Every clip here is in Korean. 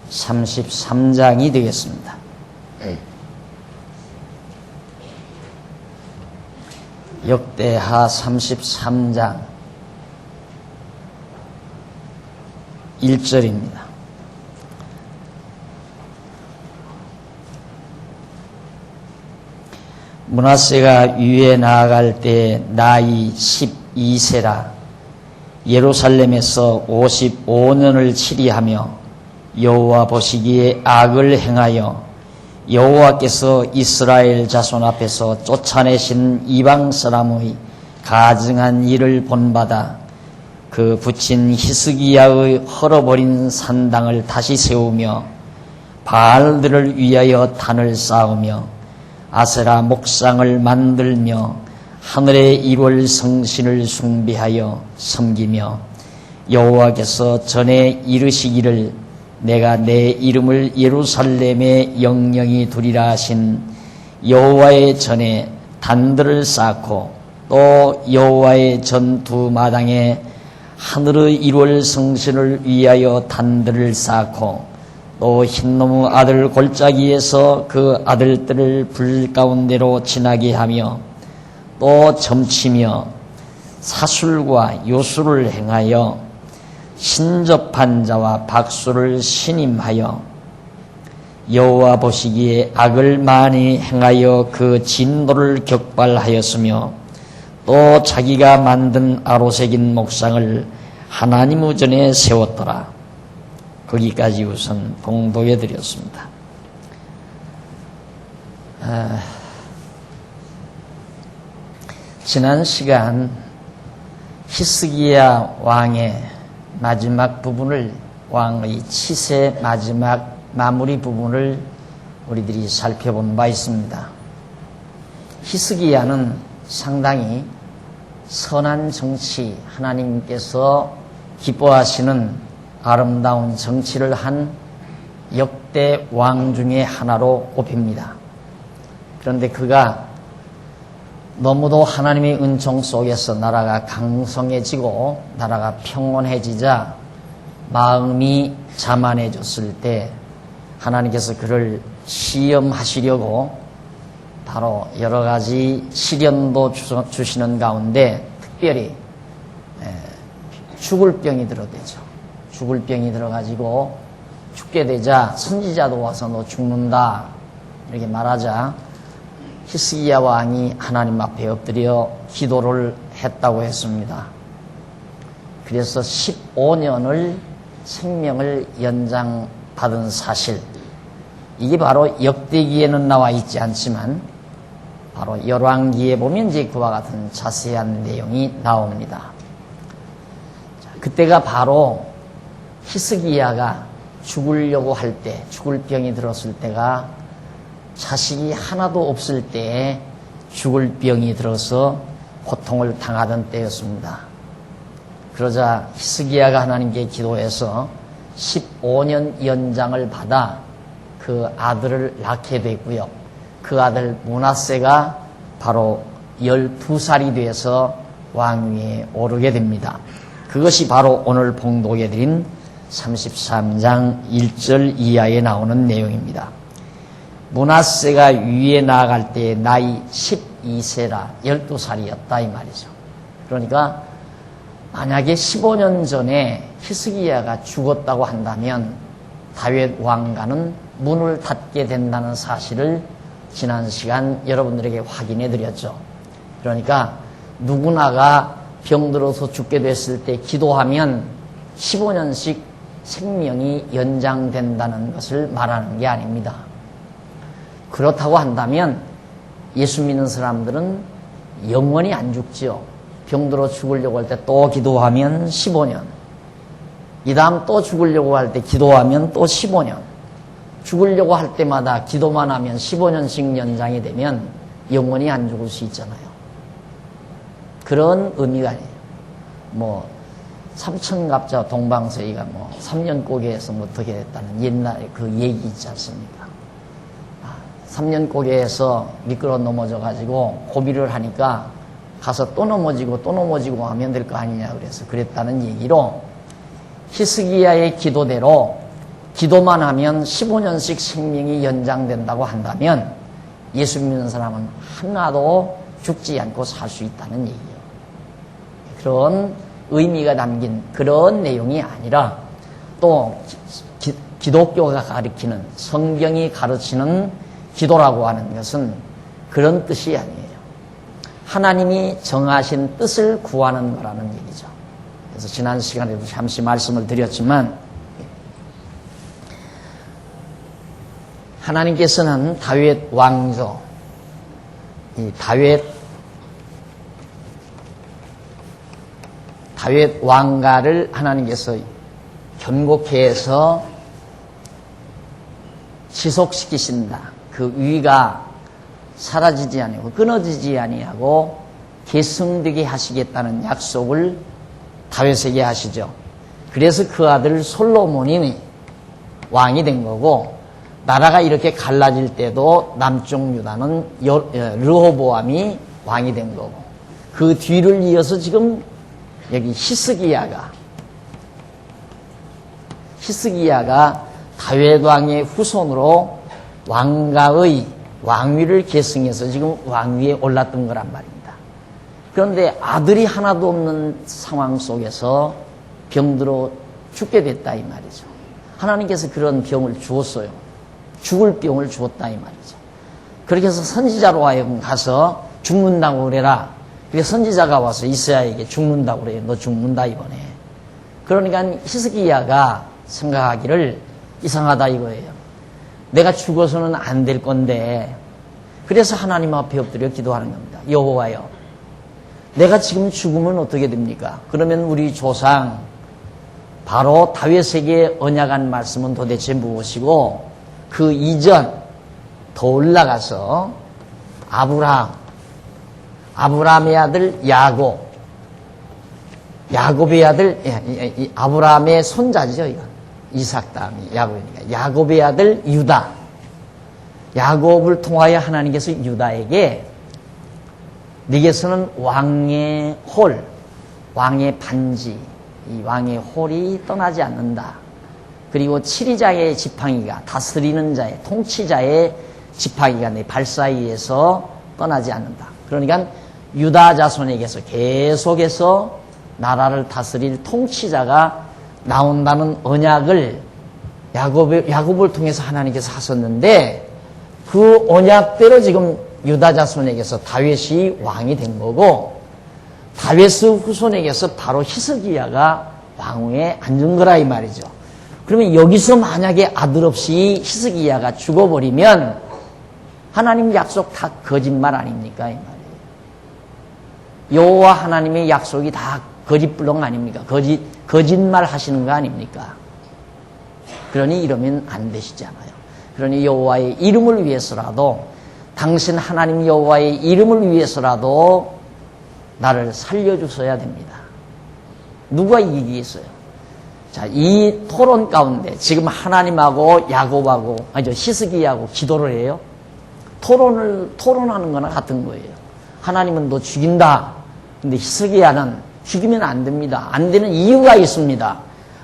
33장이 되겠습니다. 역대하 33장 1절입니다. 므낫세가 위에 나아갈 때 나이 12세라 예루살렘에서 55년을 치리하며 여호와 보시기에 악을 행하여 여호와께서 이스라엘 자손 앞에서 쫓아내신 이방 사람의 가증한 일을 본받아 그 붙인 히스기야의 헐어버린 산당을 다시 세우며 바알들을 위하여 단을 쌓으며 아세라 목상을 만들며 하늘의 1월 성신을 숭배하여 섬기며 여호와께서 전에 이르시기를 내가 내 이름을 예루살렘에 영영히 두리라 하신 여호와의 전에 단들을 쌓고 또 여호와의 전 두 마당에 하늘의 1월 성신을 위하여 단들을 쌓고 또 흰나무 아들 골짜기에서 그 아들들을 불 가운데로 지나게 하며 또 점치며 사술과 요술을 행하여 신접한 자와 박수를 신임하여 여호와 보시기에 악을 많이 행하여 그 진노를 격발하였으며 또 자기가 만든 아로새긴 목상을 하나님 전에 세웠더라. 거기까지 우선 봉독해 드렸습니다. 지난 시간 히스기야 왕의 마지막 부분을, 왕의 치세 마지막 마무리 부분을 우리들이 살펴본 바 있습니다. 히스기야는 상당히 선한 정치, 하나님께서 기뻐하시는 아름다운 정치를 한 역대 왕 중에 하나로 꼽힙니다. 그런데 그가 너무도 하나님의 은총 속에서 나라가 강성해지고 나라가 평온해지자 마음이 자만해졌을 때 하나님께서 그를 시험하시려고 바로 여러 가지 시련도 주시는 가운데 특별히 죽을 병이 들어대죠. 죽을 병이 들어가지고 죽게 되자 선지자도 와서 너 죽는다 이렇게 말하자 히스기야 왕이 하나님 앞에 엎드려 기도를 했다고 했습니다. 그래서 15년을 생명을 연장받은 사실, 이게 바로 역대기에는 나와 있지 않지만 바로 열왕기에 보면 이제 그와 같은 자세한 내용이 나옵니다. 그때가 바로 히스기야가 죽으려고 할 때, 죽을 병이 들었을 때가 자식이 하나도 없을 때에 죽을 병이 들어서 고통을 당하던 때였습니다. 그러자 히스기야가 하나님께 기도해서 15년 연장을 받아 그 아들을 낳게 됐고요. 그 아들 므낫세가 바로 12살이 돼서 왕위에 오르게 됩니다. 그것이 바로 오늘 봉독해드린 33장 1절 이하에 나오는 내용입니다. 므낫세가 위에 나아갈 때 나이 12세라 12살이었다 이 말이죠. 그러니까 만약에 15년 전에 히스기야가 죽었다고 한다면 다윗 왕가는 문을 닫게 된다는 사실을 지난 시간 여러분들에게 확인해 드렸죠. 그러니까 누구나가 병들어서 죽게 됐을 때 기도하면 15년씩 생명이 연장된다는 것을 말하는 게 아닙니다. 그렇다고 한다면 예수 믿는 사람들은 영원히 안 죽지요. 병들어 죽으려고 할 때 또 기도하면 15년, 이 다음 또 죽으려고 할 때 기도하면 또 15년, 죽으려고 할 때마다 기도만 하면 15년씩 연장이 되면 영원히 안 죽을 수 있잖아요. 그런 의미가 아니에요. 삼천갑자 동방서이가 3년고개에서 어떻게 됐다는 옛날 그 얘기 있지 않습니까? 3년고개에서 미끄러 넘어져가지고 고비를 하니까 가서 또 넘어지고 하면 될 거 아니냐 그래서 그랬다는 얘기로 히스기야의 기도대로 기도만 하면 15년씩 생명이 연장된다고 한다면 예수 믿는 사람은 하나도 죽지 않고 살 수 있다는 얘기예요. 그런 의미가 담긴 그런 내용이 아니라 또 기독교가 가리키는 성경이 가르치는 기도라고 하는 것은 그런 뜻이 아니에요. 하나님이 정하신 뜻을 구하는 거라는 얘기죠. 그래서 지난 시간에도 잠시 말씀을 드렸지만 하나님께서는 다윗 왕조, 이 다윗 왕가를 하나님께서 견고케 해서 지속시키신다. 그 위가 사라지지 아니하고 끊어지지 아니하고 계승되게 하시겠다는 약속을 다윗에게 하시죠. 그래서 그 아들 솔로몬이 왕이 된 거고, 나라가 이렇게 갈라질 때도 남쪽 유다는 르호보암이 왕이 된 거고, 그 뒤를 이어서 지금 여기 히스기야가 다윗 왕의 후손으로 왕가의 왕위를 계승해서 지금 왕위에 올랐던 거란 말입니다. 그런데 아들이 하나도 없는 상황 속에서 병들어 죽게 됐다 이 말이죠. 하나님께서 그런 병을 주었어요. 죽을 병을 주었다 이 말이죠. 그렇게 해서 선지자로 하여금 가서 죽는다고 그래라. 그래서 선지자가 와서 이사야에게 죽는다고 그래요. 너 죽는다 이번에. 그러니까 히스기야가 생각하기를 이상하다 이거예요. 내가 죽어서는 안 될 건데, 그래서 하나님 앞에 엎드려 기도하는 겁니다. 여호와여, 내가 지금 죽으면 어떻게 됩니까? 그러면 우리 조상 바로 다윗에게 언약한 말씀은 도대체 무엇이고, 그 이전 더 올라가서 아브라함의 아들 야곱의 아들 아브라함의 손자죠. 이건 이삭 다음이 야곱이니까 야곱의 아들 유다. 야곱을 통하여 하나님께서 유다에게 네게서는 왕의 홀, 왕의 반지, 이 왕의 홀이 떠나지 않는다. 그리고 치리자의 지팡이가, 다스리는 자의, 통치자의 지팡이가 내 발 사이에서 떠나지 않는다. 그러니까 유다 자손에게서 계속해서 나라를 다스릴 통치자가 나온다는 언약을 야곱을 통해서 하나님께서 하셨는데, 그 언약대로 지금 유다 자손에게서 다윗이 왕이 된 거고, 다윗의 후손에게서 바로 히스기야가 왕위에 앉은 거라 이 말이죠. 그러면 여기서 만약에 아들 없이 히스기야가 죽어버리면 하나님 약속 다 거짓말 아닙니까 이 말이에요. 여호와 하나님의 약속이 다 거짓불렁 아닙니까? 거짓말 하시는 거 아닙니까? 그러니 이러면 안 되시잖아요. 그러니 여호와의 이름을 위해서라도, 당신 하나님 여호와의 이름을 위해서라도 나를 살려주셔야 됩니다. 누가 이기겠어요? 자, 이 토론 가운데 지금 하나님하고 야곱하고, 히스기야하고 기도를 해요. 토론하는 거나 같은 거예요. 하나님은 너 죽인다. 근데 히스기야는 죽이면 안 됩니다. 안 되는 이유가 있습니다.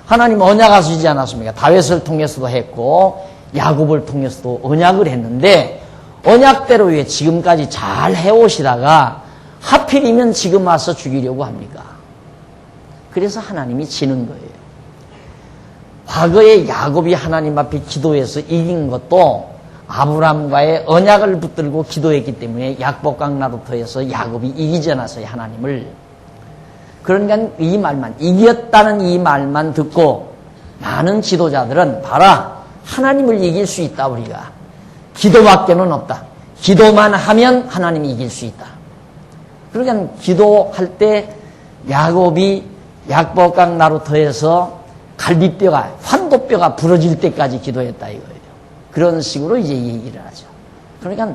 하나님 언약하시지 않았습니까? 다윗을 통해서도 했고 야곱을 통해서도 언약을 했는데, 언약대로 왜 지금까지 잘 해오시다가 하필이면 지금 와서 죽이려고 합니까? 그래서 하나님이 지는 거예요. 과거에 야곱이 하나님 앞에 기도해서 이긴 것도 아브라함과의 언약을 붙들고 기도했기 때문에 약복강나루터에서 야곱이 이기지 않았어요, 하나님을. 그러니까 이 말만, 이겼다는 이 말만 듣고 많은 지도자들은 봐라, 하나님을 이길 수 있다 우리가. 기도밖에는 없다. 기도만 하면 하나님이 이길 수 있다. 그러니까 기도할 때 야곱이 약복강나루터에서 갈비뼈가, 환도뼈가 부러질 때까지 기도했다 이거예요. 그런 식으로 이제 얘기를 하죠. 그러니까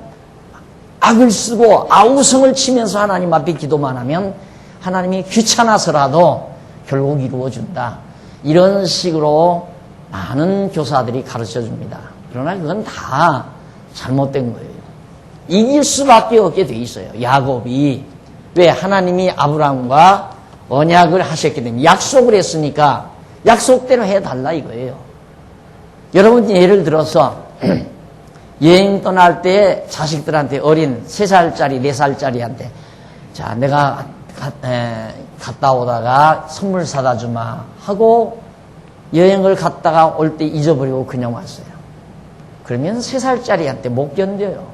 악을 쓰고 아우성을 치면서 하나님 앞에 기도만 하면 하나님이 귀찮아서라도 결국 이루어준다. 이런 식으로 많은 교사들이 가르쳐 줍니다. 그러나 그건 다 잘못된 거예요. 이길 수밖에 없게 돼 있어요. 야곱이. 왜? 하나님이 아브라함과 언약을 하셨기 때문에, 약속을 했으니까 약속대로 해달라 이거예요. 여러분 예를 들어서 여행 떠날 때 자식들한테 어린 3살짜리, 4살짜리한테 자, 내가 갔다 오다가 선물 사다 주마 하고 여행을 갔다가 올 때 잊어버리고 그냥 왔어요. 그러면 3살짜리한테 못 견뎌요.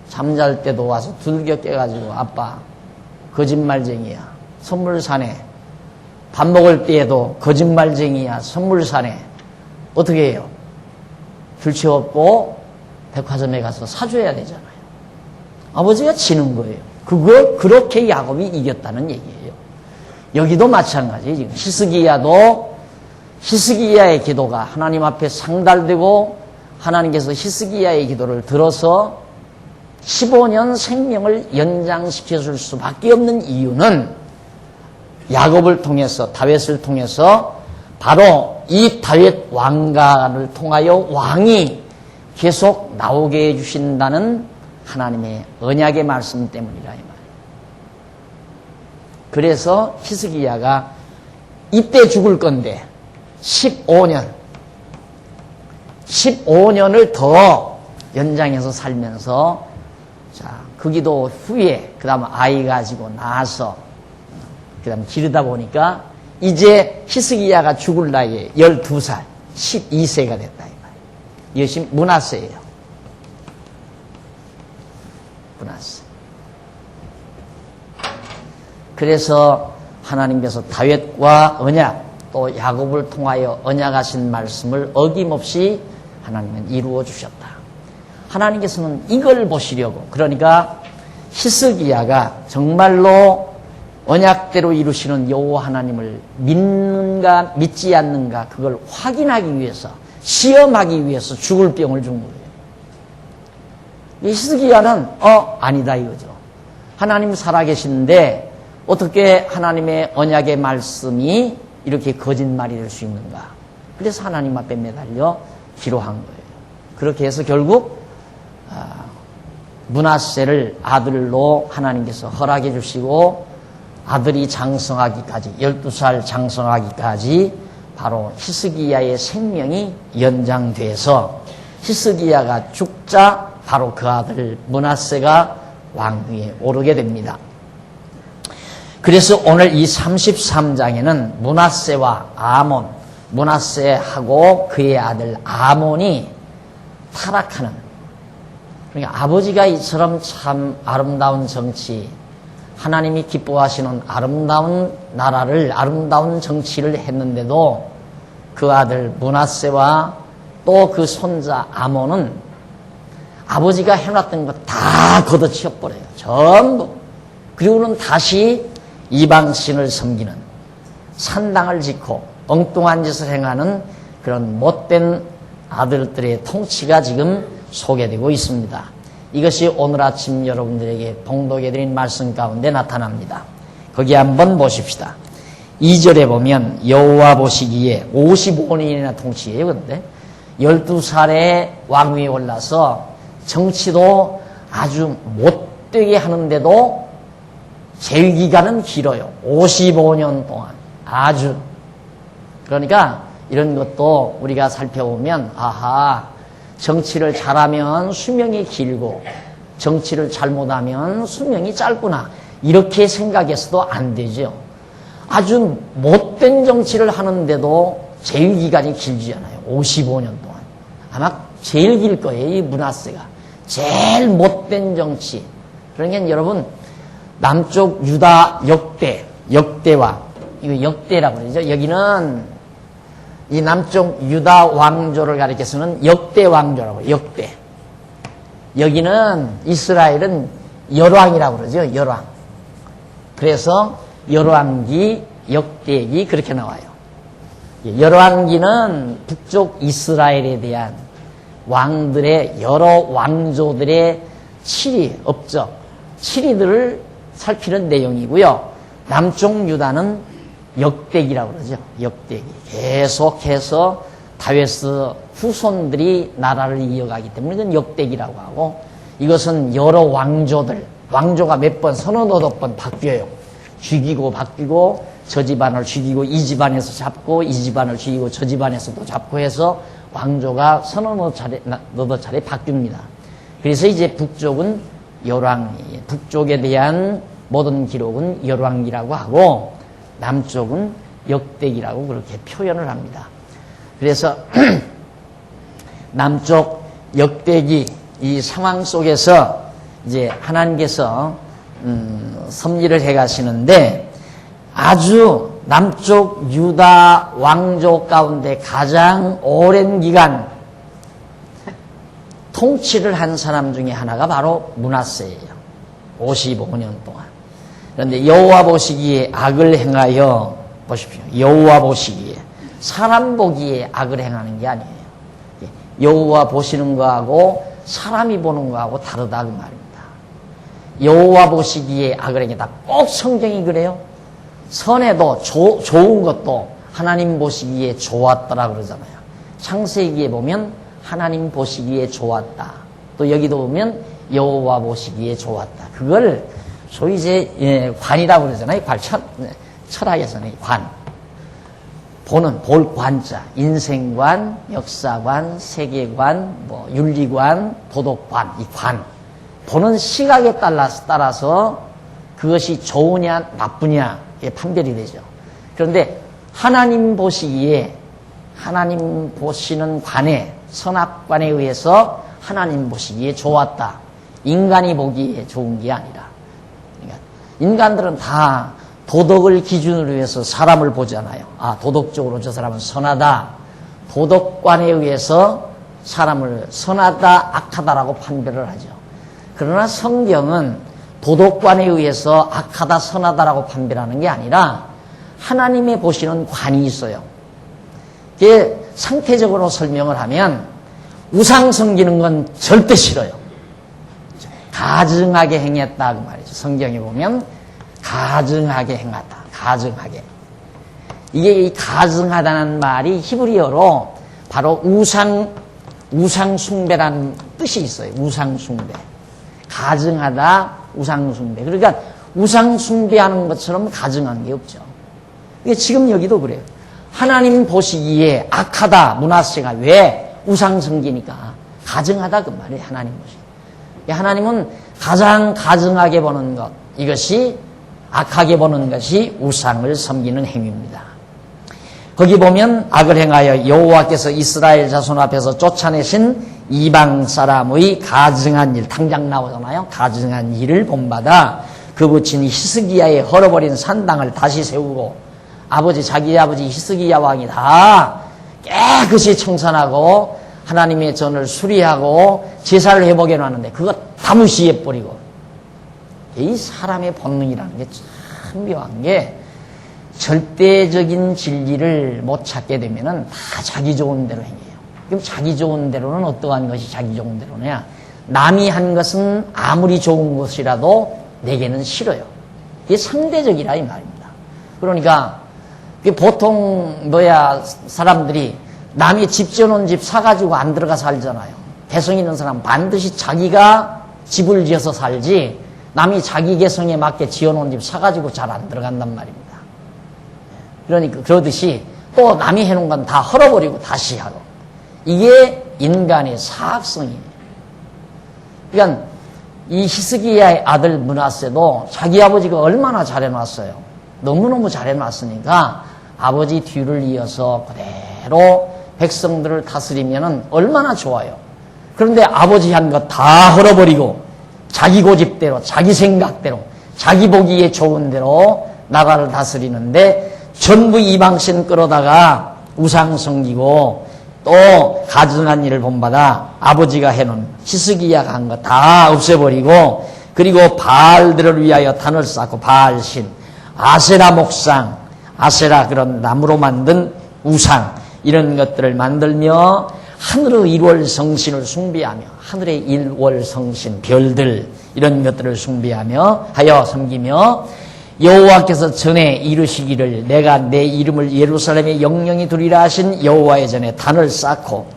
잠잘 때도 와서 두들겨 깨가지고 아빠 거짓말쟁이야. 선물 사네. 밥 먹을 때에도 거짓말쟁이야. 선물 사네. 어떻게 해요? 둘째 없고 백화점에 가서 사줘야 되잖아요. 아버지가 지는 거예요. 그걸 그렇게 야곱이 이겼다는 얘기예요. 여기도 마찬가지. 지금 히스기야의 기도가 하나님 앞에 상달되고 하나님께서 히스기야의 기도를 들어서 15년 생명을 연장시켜 줄 수밖에 없는 이유는 야곱을 통해서, 다윗을 통해서 바로 이 다윗 왕가를 통하여 왕이 계속 나오게 해주신다는 하나님의 언약의 말씀 때문이라 이 말이에요. 그래서 히스기야가 이때 죽을 건데 15년을 더 연장해서 살면서 자, 그 기도 후에 그 다음 아이 가지고 나서 그 다음 기르다 보니까 이제 히스기야가 죽을 나이에 12살 12세가 됐다 이 말이에요. 이것이 므낫세예요. 므낫세. 그래서 하나님께서 다윗과 언약 또 야곱을 통하여 언약하신 말씀을 어김없이 하나님은 이루어 주셨다. 하나님께서는 이걸 보시려고, 그러니까 히스기야가 정말로 언약대로 이루시는 여호와 하나님을 믿는가 믿지 않는가 그걸 확인하기 위해서, 시험하기 위해서 죽을 병을 준 거예요. 히스기야는 아니다 이거죠. 하나님 살아계시는데 어떻게 하나님의 언약의 말씀이 이렇게 거짓말이 될 수 있는가. 그래서 하나님 앞에 매달려 기도한 거예요. 그렇게 해서 결국 므낫세를 아들로 하나님께서 허락해 주시고 아들이 장성하기까지 12살 장성하기까지 바로 히스기야의 생명이 연장돼서 히스기야가 죽자 바로 그 아들 므낫세가 왕위에 오르게 됩니다. 그래서 오늘 이 33장에는 므낫세와 아몬, 므낫세하고 그의 아들 아몬이 타락하는, 그러니까 아버지가 이처럼 참 아름다운 정치, 하나님이 기뻐하시는 아름다운 나라를, 아름다운 정치를 했는데도 그 아들 므낫세와 또 그 손자 아몬은 아버지가 해놨던 거 다 걷어치워버려요. 전부. 그리고는 다시 이방신을 섬기는, 산당을 짓고 엉뚱한 짓을 행하는 그런 못된 아들들의 통치가 지금 소개되고 있습니다. 이것이 오늘 아침 여러분들에게 봉독해드린 말씀 가운데 나타납니다. 거기 한번 보십시다. 2절에 보면 여호와 보시기에 55년이나 통치해요. 그런데 12살에 왕위에 올라서 정치도 아주 못되게 하는데도 재위기간은 길어요. 55년 동안. 아주. 그러니까 이런 것도 우리가 살펴보면 아하, 정치를 잘하면 수명이 길고 정치를 잘못하면 수명이 짧구나. 이렇게 생각해서도 안 되죠. 아주 못된 정치를 하는데도 재위기간이 길지 않아요. 55년 동안. 아마 제일 길 거예요. 이 므낫세가. 제일 못된 정치. 그러니까 여러분 남쪽 유다 역대와 이거 역대라고 그러죠. 여기는 이 남쪽 유다 왕조를 가리켜서는 역대 왕조라고. 역대. 여기는 이스라엘은 열왕이라고 그러죠. 열왕. 그래서 열왕기, 역대기 그렇게 나와요. 열왕기는 북쪽 이스라엘에 대한 왕들의 여러 왕조들의 치리, 업적, 치리들을 살피는 내용이고요. 남쪽 유다는 역대기라고 그러죠. 역대기. 계속해서 다윗의 후손들이 나라를 이어가기 때문에 이건 역대기라고 하고, 이것은 여러 왕조들, 왕조가 몇 번, 서너 번 바뀌어요. 죽이고 바뀌고, 저 집안을 죽이고 이 집안에서 잡고, 이 집안을 죽이고 저 집안에서 또 잡고 해서 왕조가 서너 차례 바뀝니다. 그래서 이제 북쪽은 열왕기, 북쪽에 대한 모든 기록은 열왕기라고 하고 남쪽은 역대기라고 그렇게 표현을 합니다. 그래서 남쪽 역대기 이 상황 속에서 이제 하나님께서 섭리를 해 가시는데 아주 남쪽 유다 왕조 가운데 가장 오랜 기간 통치를 한 사람 중에 하나가 바로 므낫세예요. 55년 동안. 그런데 여호와 보시기에 악을 행하여 보십시오. 여호와 보시기에 사람 보기에 악을 행하는 게 아니에요. 여호와 보시는 거하고 사람이 보는 거하고 다르다 그 말입니다. 여호와 보시기에 악을 행했다. 꼭 성경이 그래요. 선에도 좋은 것도 하나님 보시기에 좋았더라 그러잖아요. 창세기에 보면 하나님 보시기에 좋았다. 또 여기도 보면 여호와 보시기에 좋았다. 그걸 소위 이제 관이라고 그러잖아요. 철학에서는 관. 보는 볼 관자, 인생관, 역사관, 세계관, 뭐 윤리관, 도덕관, 이 관. 보는 시각에 따라서 그것이 좋으냐 나쁘냐 판별이 되죠. 그런데 하나님 보시기에 하나님 보시는 관에 선악관에 의해서 하나님 보시기에 좋았다. 인간이 보기에 좋은 게 아니라. 그러니까 인간들은 다 도덕을 기준으로 해서 사람을 보잖아요. 아, 도덕적으로 저 사람은 선하다. 도덕관에 의해서 사람을 선하다, 악하다라고 판별을 하죠. 그러나 성경은 도덕관에 의해서 악하다, 선하다라고 판별하는 게 아니라 하나님의 보시는 관이 있어요. 이게 상태적으로 설명을 하면 우상 섬기는 건 절대 싫어요. 가증하게 행했다 그 말이죠. 성경에 보면 가증하게 행하다. 가증하게. 이게 이 가증하다는 말이 히브리어로 바로 우상 숭배라는 뜻이 있어요. 우상 숭배. 가증하다, 우상 숭배. 그러니까 우상 숭배하는 것처럼 가증한 게 없죠. 이게 지금 여기도 그래요. 하나님 보시기에 악하다, 므낫세가 왜 우상 섬기니까 가증하다 그 말이에요. 하나님 보시기에. 하나님은 가장 가증하게 보는 것, 이것이 악하게 보는 것이 우상을 섬기는 행위입니다. 거기 보면 악을 행하여 여호와께서 이스라엘 자손 앞에서 쫓아내신 이방 사람의 가증한 일, 당장 나오잖아요. 가증한 일을 본받아 그 붙인 히스기야의 헐어버린 산당을 다시 세우고 자기 아버지 히스기야 왕이 다 깨끗이 청산하고 하나님의 전을 수리하고 제사를 회복해 놨는데 그거 다 무시해버리고. 이 사람의 본능이라는 게 참 묘한 게 절대적인 진리를 못 찾게 되면은 다 자기 좋은 대로 행해요. 그럼 자기 좋은 대로는 어떠한 것이 자기 좋은 대로냐? 남이 한 것은 아무리 좋은 것이라도 내게는 싫어요. 이게 상대적이라 이 말입니다. 그러니까 보통 사람들이 남이 집 지어놓은 집 사가지고 안 들어가 살잖아요. 개성 있는 사람 반드시 자기가 집을 지어서 살지 남이 자기 개성에 맞게 지어놓은 집 사가지고 잘 안 들어간단 말입니다. 그러니까 그러듯이 또 남이 해놓은 건 다 헐어버리고 다시 하고. 이게 인간의 사악성이에요. 그러니까 이 히스기야의 아들 므낫세도 자기 아버지가 얼마나 잘해놨어요. 너무너무 잘해놨으니까 아버지 뒤를 이어서 그대로 백성들을 다스리면은 얼마나 좋아요. 그런데 아버지 한 거 다 헐어버리고 자기 고집대로, 자기 생각대로, 자기 보기에 좋은 대로 나라를 다스리는데 전부 이방신 끌어다가 우상 섬기고 또 가증한 일을 본받아 아버지가 해놓은 히스기야가 한 거 다 없애버리고 그리고 바알들을 위하여 단을 쌓고 바알신, 아세라 목상, 아세라 그런 나무로 만든 우상 이런 것들을 만들며 하늘의 일월성신을 숭배하며 하늘의 일월성신, 별들 이런 것들을 숭배하며 하여 섬기며 여호와께서 전에 이르시기를 내가 내 이름을 예루살렘에 영영히 두리라 하신 여호와의 전에 단을 쌓고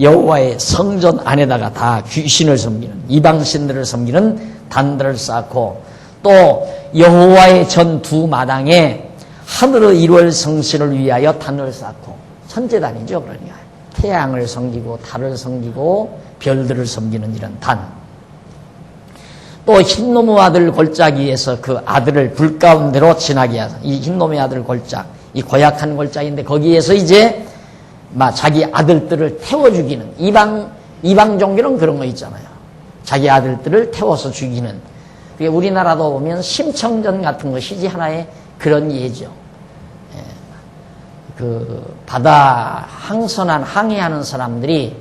여호와의 성전 안에다가 다 귀신을 섬기는 이방신들을 섬기는 단들을 쌓고 또 여호와의 전 두 마당에 하늘의 일월성신을 위하여 단을 쌓고 천재단이죠. 그러니까 태양을 섬기고 달을 섬기고 별들을 섬기는 이런 단. 또 흰놈의 아들 골짜기에서 그 아들을 불 가운데로 지나게 하서 이 흰놈의 아들 골짜, 이 고약한 골짜기인데 거기에서 이제 막 자기 아들들을 태워 죽이는 이방 종교는 그런 거 있잖아요. 자기 아들들을 태워서 죽이는. 그게 우리나라도 보면 심청전 같은 것이지 하나의 그런 예죠. 그 바다 항선한 항해하는 사람들이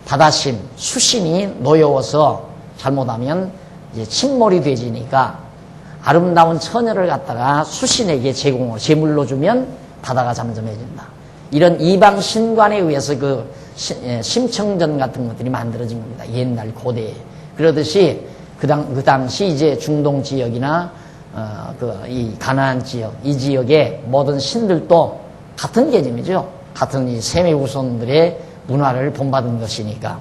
바다심, 수심이 노여워서 잘못하면 이제 침몰이 되지니까 아름다운 처녀를 갖다가 수신에게 제물로 주면 바다가 잠잠해진다. 이런 이방 신관에 의해서 그 심청전 같은 것들이 만들어진 겁니다. 옛날 고대에. 그러듯이 그 당시 이제 중동 지역이나 이 가나안 지역, 이 지역의 모든 신들도 같은 개념이죠. 같은 이 셈의 후손들의 문화를 본받은 것이니까.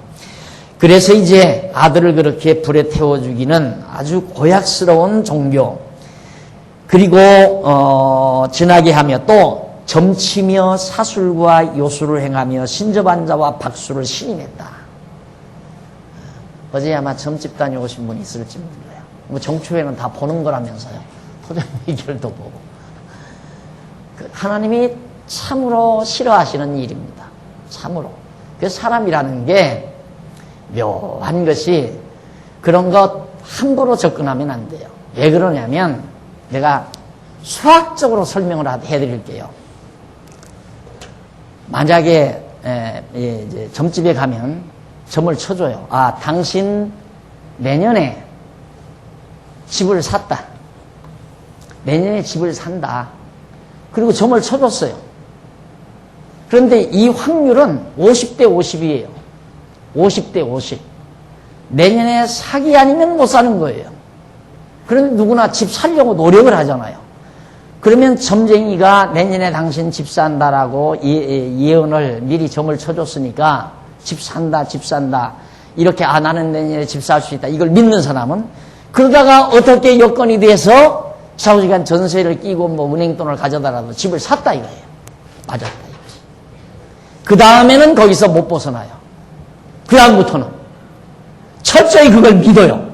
그래서 이제 아들을 그렇게 불에 태워 죽이는 아주 고약스러운 종교. 그리고 지나게 하며 또 점치며 사술과 요술을 행하며 신접한 자와 박수를 신임했다. 어제 아마 점집 다녀오신 분이 있을지 몰라요. 뭐 정초에는 다 보는 거라면서요. 토종 의결도 보고. 하나님이 참으로 싫어하시는 일입니다. 참으로. 그래서 사람이라는 게 묘한 것이 그런 것 함부로 접근하면 안 돼요. 왜 그러냐면 내가 수학적으로 설명을 해드릴게요. 만약에 이제 점집에 가면 점을 쳐줘요. 아, 당신 내년에 집을 샀다. 내년에 집을 산다. 그리고 점을 쳐줬어요. 그런데 이 확률은 50대 50이에요. 50대 50. 내년에 사기 아니면 못 사는 거예요. 그런데 누구나 집 살려고 노력을 하잖아요. 그러면 점쟁이가 내년에 당신 집 산다라고 예언을 미리 점을 쳐줬으니까 집 산다, 집 산다. 이렇게 나는 내년에 집 살 수 있다. 이걸 믿는 사람은 그러다가 어떻게 여건이 돼서 좌우지간 전세를 끼고 뭐 은행돈을 가져다라도 집을 샀다 이거예요. 맞았다 이거지. 그 다음에는 거기서 못 벗어나요. 그 다음부터는 철저히 그걸 믿어요.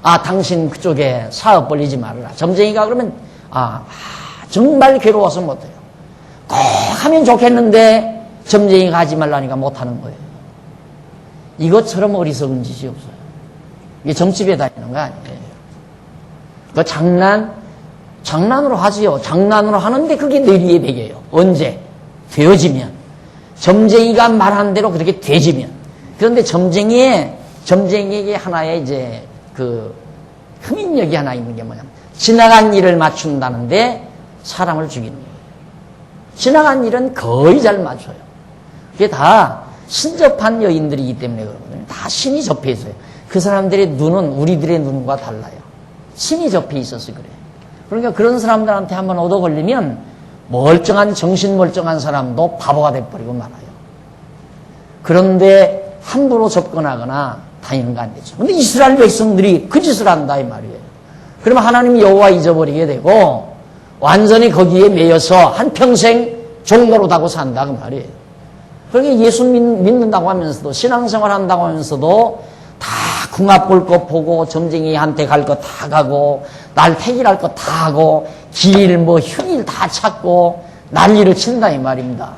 아, 당신 그쪽에 사업 벌리지 말아라. 점쟁이가 그러면 정말 괴로워서 못해요. 꼭 하면 좋겠는데 점쟁이가 하지 말라니까 못하는 거예요. 이것처럼 어리석은 짓이 없어요. 이게 점집에 다니는 거 아니에요. 그 장난으로 하지요. 장난으로 하는데 그게 뇌리에 배겨요. 언제? 되어지면. 점쟁이가 말한 대로 그렇게 되지면. 그런데 점쟁이에게 하나의 이제 흠인력이 하나 있는 게 뭐냐면 지나간 일을 맞춘다는데 사람을 죽이는 거예요. 지나간 일은 거의 잘 맞춰요. 그게 다 신접한 여인들이기 때문에 그러거든요. 다 신이 접해 있어요. 그 사람들의 눈은 우리들의 눈과 달라요. 신이 접해 있어서 그래요. 그러니까 그런 사람들한테 한번 얻어 걸리면 멀쩡한 정신 멀쩡한 사람도 바보가 돼버리고 말아요. 그런데 함부로 접근하거나 다니는 거 안 되죠. 근데 이스라엘 백성들이 그 짓을 한다 이 말이에요. 그러면 하나님이 여호와 잊어버리게 되고 완전히 거기에 매여서 한평생 종노릇하고 산다 그 말이에요. 그러니까 예수 믿는다고 하면서도 신앙생활 한다고 하면서도 다 궁합 볼 거 보고 점쟁이한테 갈 거 다 가고 날 택일할 거 다 하고 길 뭐 휴일 다 찾고 난리를 친다 이 말입니다.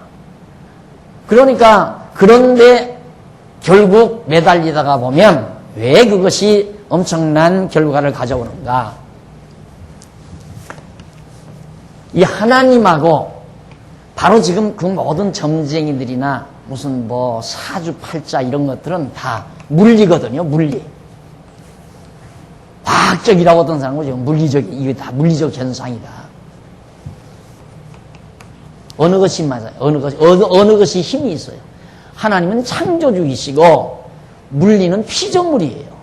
그러니까 그런데 결국 매달리다가 보면 왜 그것이 엄청난 결과를 가져오는가? 이 하나님하고 바로 지금 그 모든 점쟁이들이나 무슨 뭐 사주팔자 이런 것들은 다 물리거든요. 물리. 과학적이라고 하던 사람은 지금 이게 다 물리적 현상이다. 어느 것이 맞아요. 어느 것이 힘이 있어요. 하나님은 창조주이시고 물리는 피조물이에요.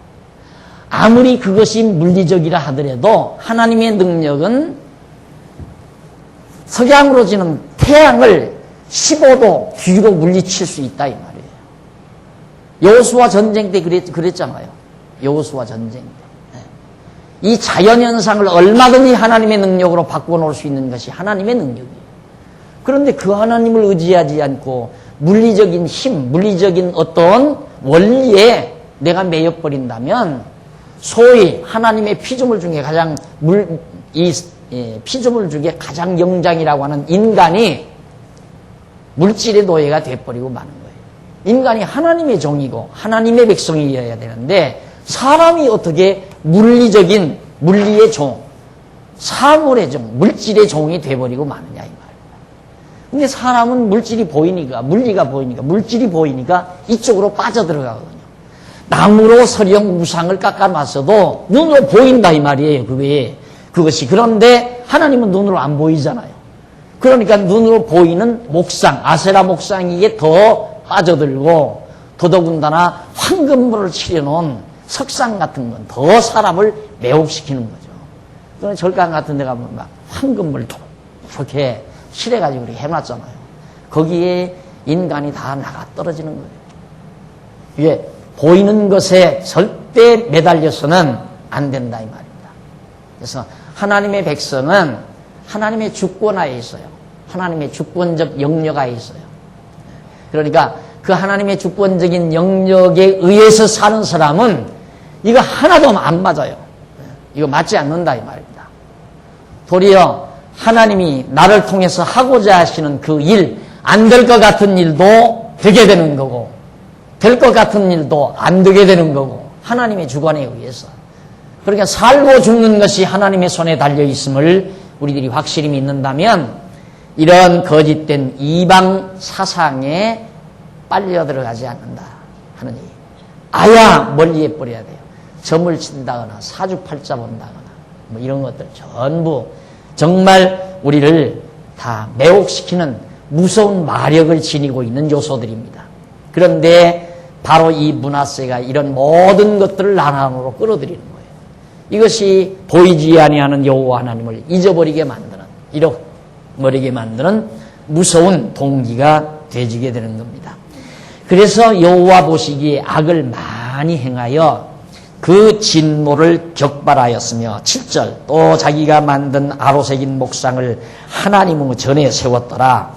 아무리 그것이 물리적이라 하더라도 하나님의 능력은 석양으로 지는 태양을 15도 뒤로 물리칠 수 있다 이 말이에요. 여호수아 전쟁 때 그랬잖아요. 여호수아 전쟁 때. 이 자연현상을 얼마든지 하나님의 능력으로 바꿔놓을 수 있는 것이 하나님의 능력이에요. 그런데 그 하나님을 의지하지 않고 물리적인 힘, 물리적인 어떤 원리에 내가 매여버린다면 소위 하나님의 피조물 중에 가장 피조물 중에 가장 영장이라고 하는 인간이 물질의 노예가 돼버리고 마는 거예요. 인간이 하나님의 종이고 하나님의 백성이어야 되는데 사람이 어떻게 물리적인 물리의 종, 사물의 종, 물질의 종이 돼버리고 마느냐 이 말입니다. 근데 사람은 물질이 보이니까, 물리가 보이니까, 물질이 보이니까 이쪽으로 빠져들어가거든요. 나무로 서령 우상을 깎아놨어도 눈으로 보인다 이 말이에요. 그것이. 그런데 하나님은 눈으로 안 보이잖아요. 그러니까 눈으로 보이는 목상, 아세라 목상이게 더 빠져들고 더더군다나 황금물을 칠해놓은 석상 같은 건 더 사람을 매혹시키는 거죠. 그런 절간 같은 데 가면 막 황금물 이렇게 칠해가지고 이렇게 해놨잖아요. 거기에 인간이 다 나가 떨어지는 거예요. 이게 보이는 것에 절대 매달려서는 안 된다 이 말입니다. 그래서 하나님의 백성은 하나님의 주권하에 있어요. 하나님의 주권적 영역하에 있어요. 그러니까 그 하나님의 주권적인 영역에 의해서 사는 사람은 이거 하나도 안 맞아요. 이거 맞지 않는다 이 말입니다. 도리어 하나님이 나를 통해서 하고자 하시는 그 일, 안 될 것 같은 일도 되게 되는 거고 될 것 같은 일도 안 되게 되는 거고 하나님의 주관에 의해서. 그러니까 살고 죽는 것이 하나님의 손에 달려있음을 우리들이 확실히 믿는다면 이런 거짓된 이방 사상에 빨려 들어가지 않는다 하는 얘기. 아야 멀리해 버려야 돼요. 점을 친다거나 사주팔자 본다거나 뭐 이런 것들 전부 정말 우리를 다 매혹시키는 무서운 마력을 지니고 있는 요소들입니다. 그런데 바로 이 므낫세가 이런 모든 것들을 나란으로 끌어들이는 거예요. 이것이 보이지 아니하는 여호와 하나님을 잊어버리게 만드는, 잃어버리게 만드는 무서운 동기가 되지게 되는 겁니다. 그래서 여호와 보시기에 악을 많이 행하여 그 진노를 격발하였으며 7절 또 자기가 만든 아로새긴 목상을 하나님의 전에 세웠더라.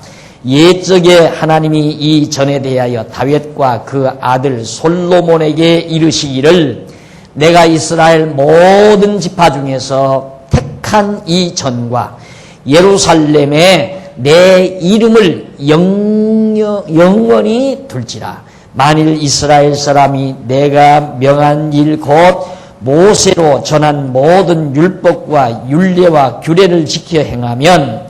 옛적에 하나님이 이 전에 대하여 다윗과 그 아들 솔로몬에게 이르시기를 내가 이스라엘 모든 지파 중에서 택한 이 전과 예루살렘에 내 이름을 영원히 둘지라. 만일 이스라엘 사람이 내가 명한 일 곧 모세로 전한 모든 율법과 율례와 규례를 지켜 행하면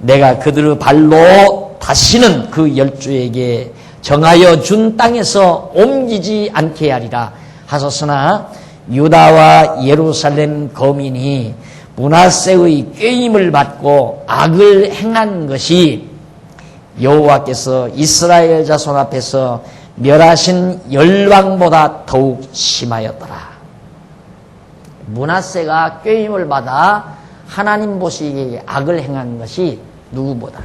내가 그들의 발로 다시는 그 열조에게 정하여 준 땅에서 옮기지 않게 하리라 하셨으나 유다와 예루살렘 거민이 므낫세의 꾀임을 받고 악을 행한 것이 여호와께서 이스라엘 자손 앞에서 멸하신 열왕보다 더욱 심하였더라. 므낫세가 꾀임을 받아 하나님 보시기에 악을 행한 것이 누구보다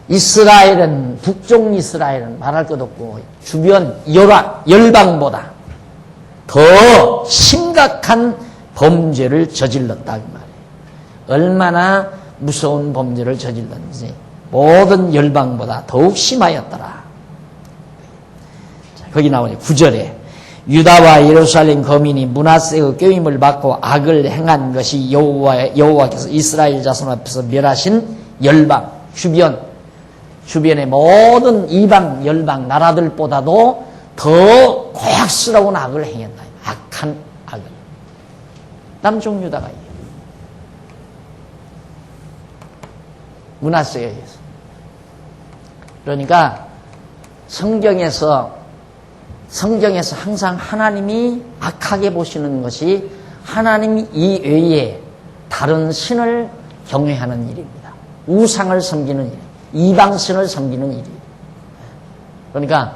이스라엘은 북쪽 이스라엘은 말할 것 없고 주변 열방보다 더 심각한 범죄를 저질렀다 그 말이에요. 얼마나 무서운 범죄를 저질렀는지 모든 열방보다 더욱 심하였더라. 거기 나오니 9절에 유다와 예루살렘 거민이 므낫세의 꾀임을 받고 악을 행한 것이 여호와께서 이스라엘 자손 앞에서 멸하신 열방 주변의 모든 이방 열방 나라들보다도 더 고약스러운 악을 행했다. 악한 악을. 남쪽 유다가 므낫세에 의해서. 그러니까 성경에서 항상 하나님이 악하게 보시는 것이 하나님 이외에 다른 신을 경외하는 일입니다. 우상을 섬기는 일, 이방신을 섬기는 일이에요. 그러니까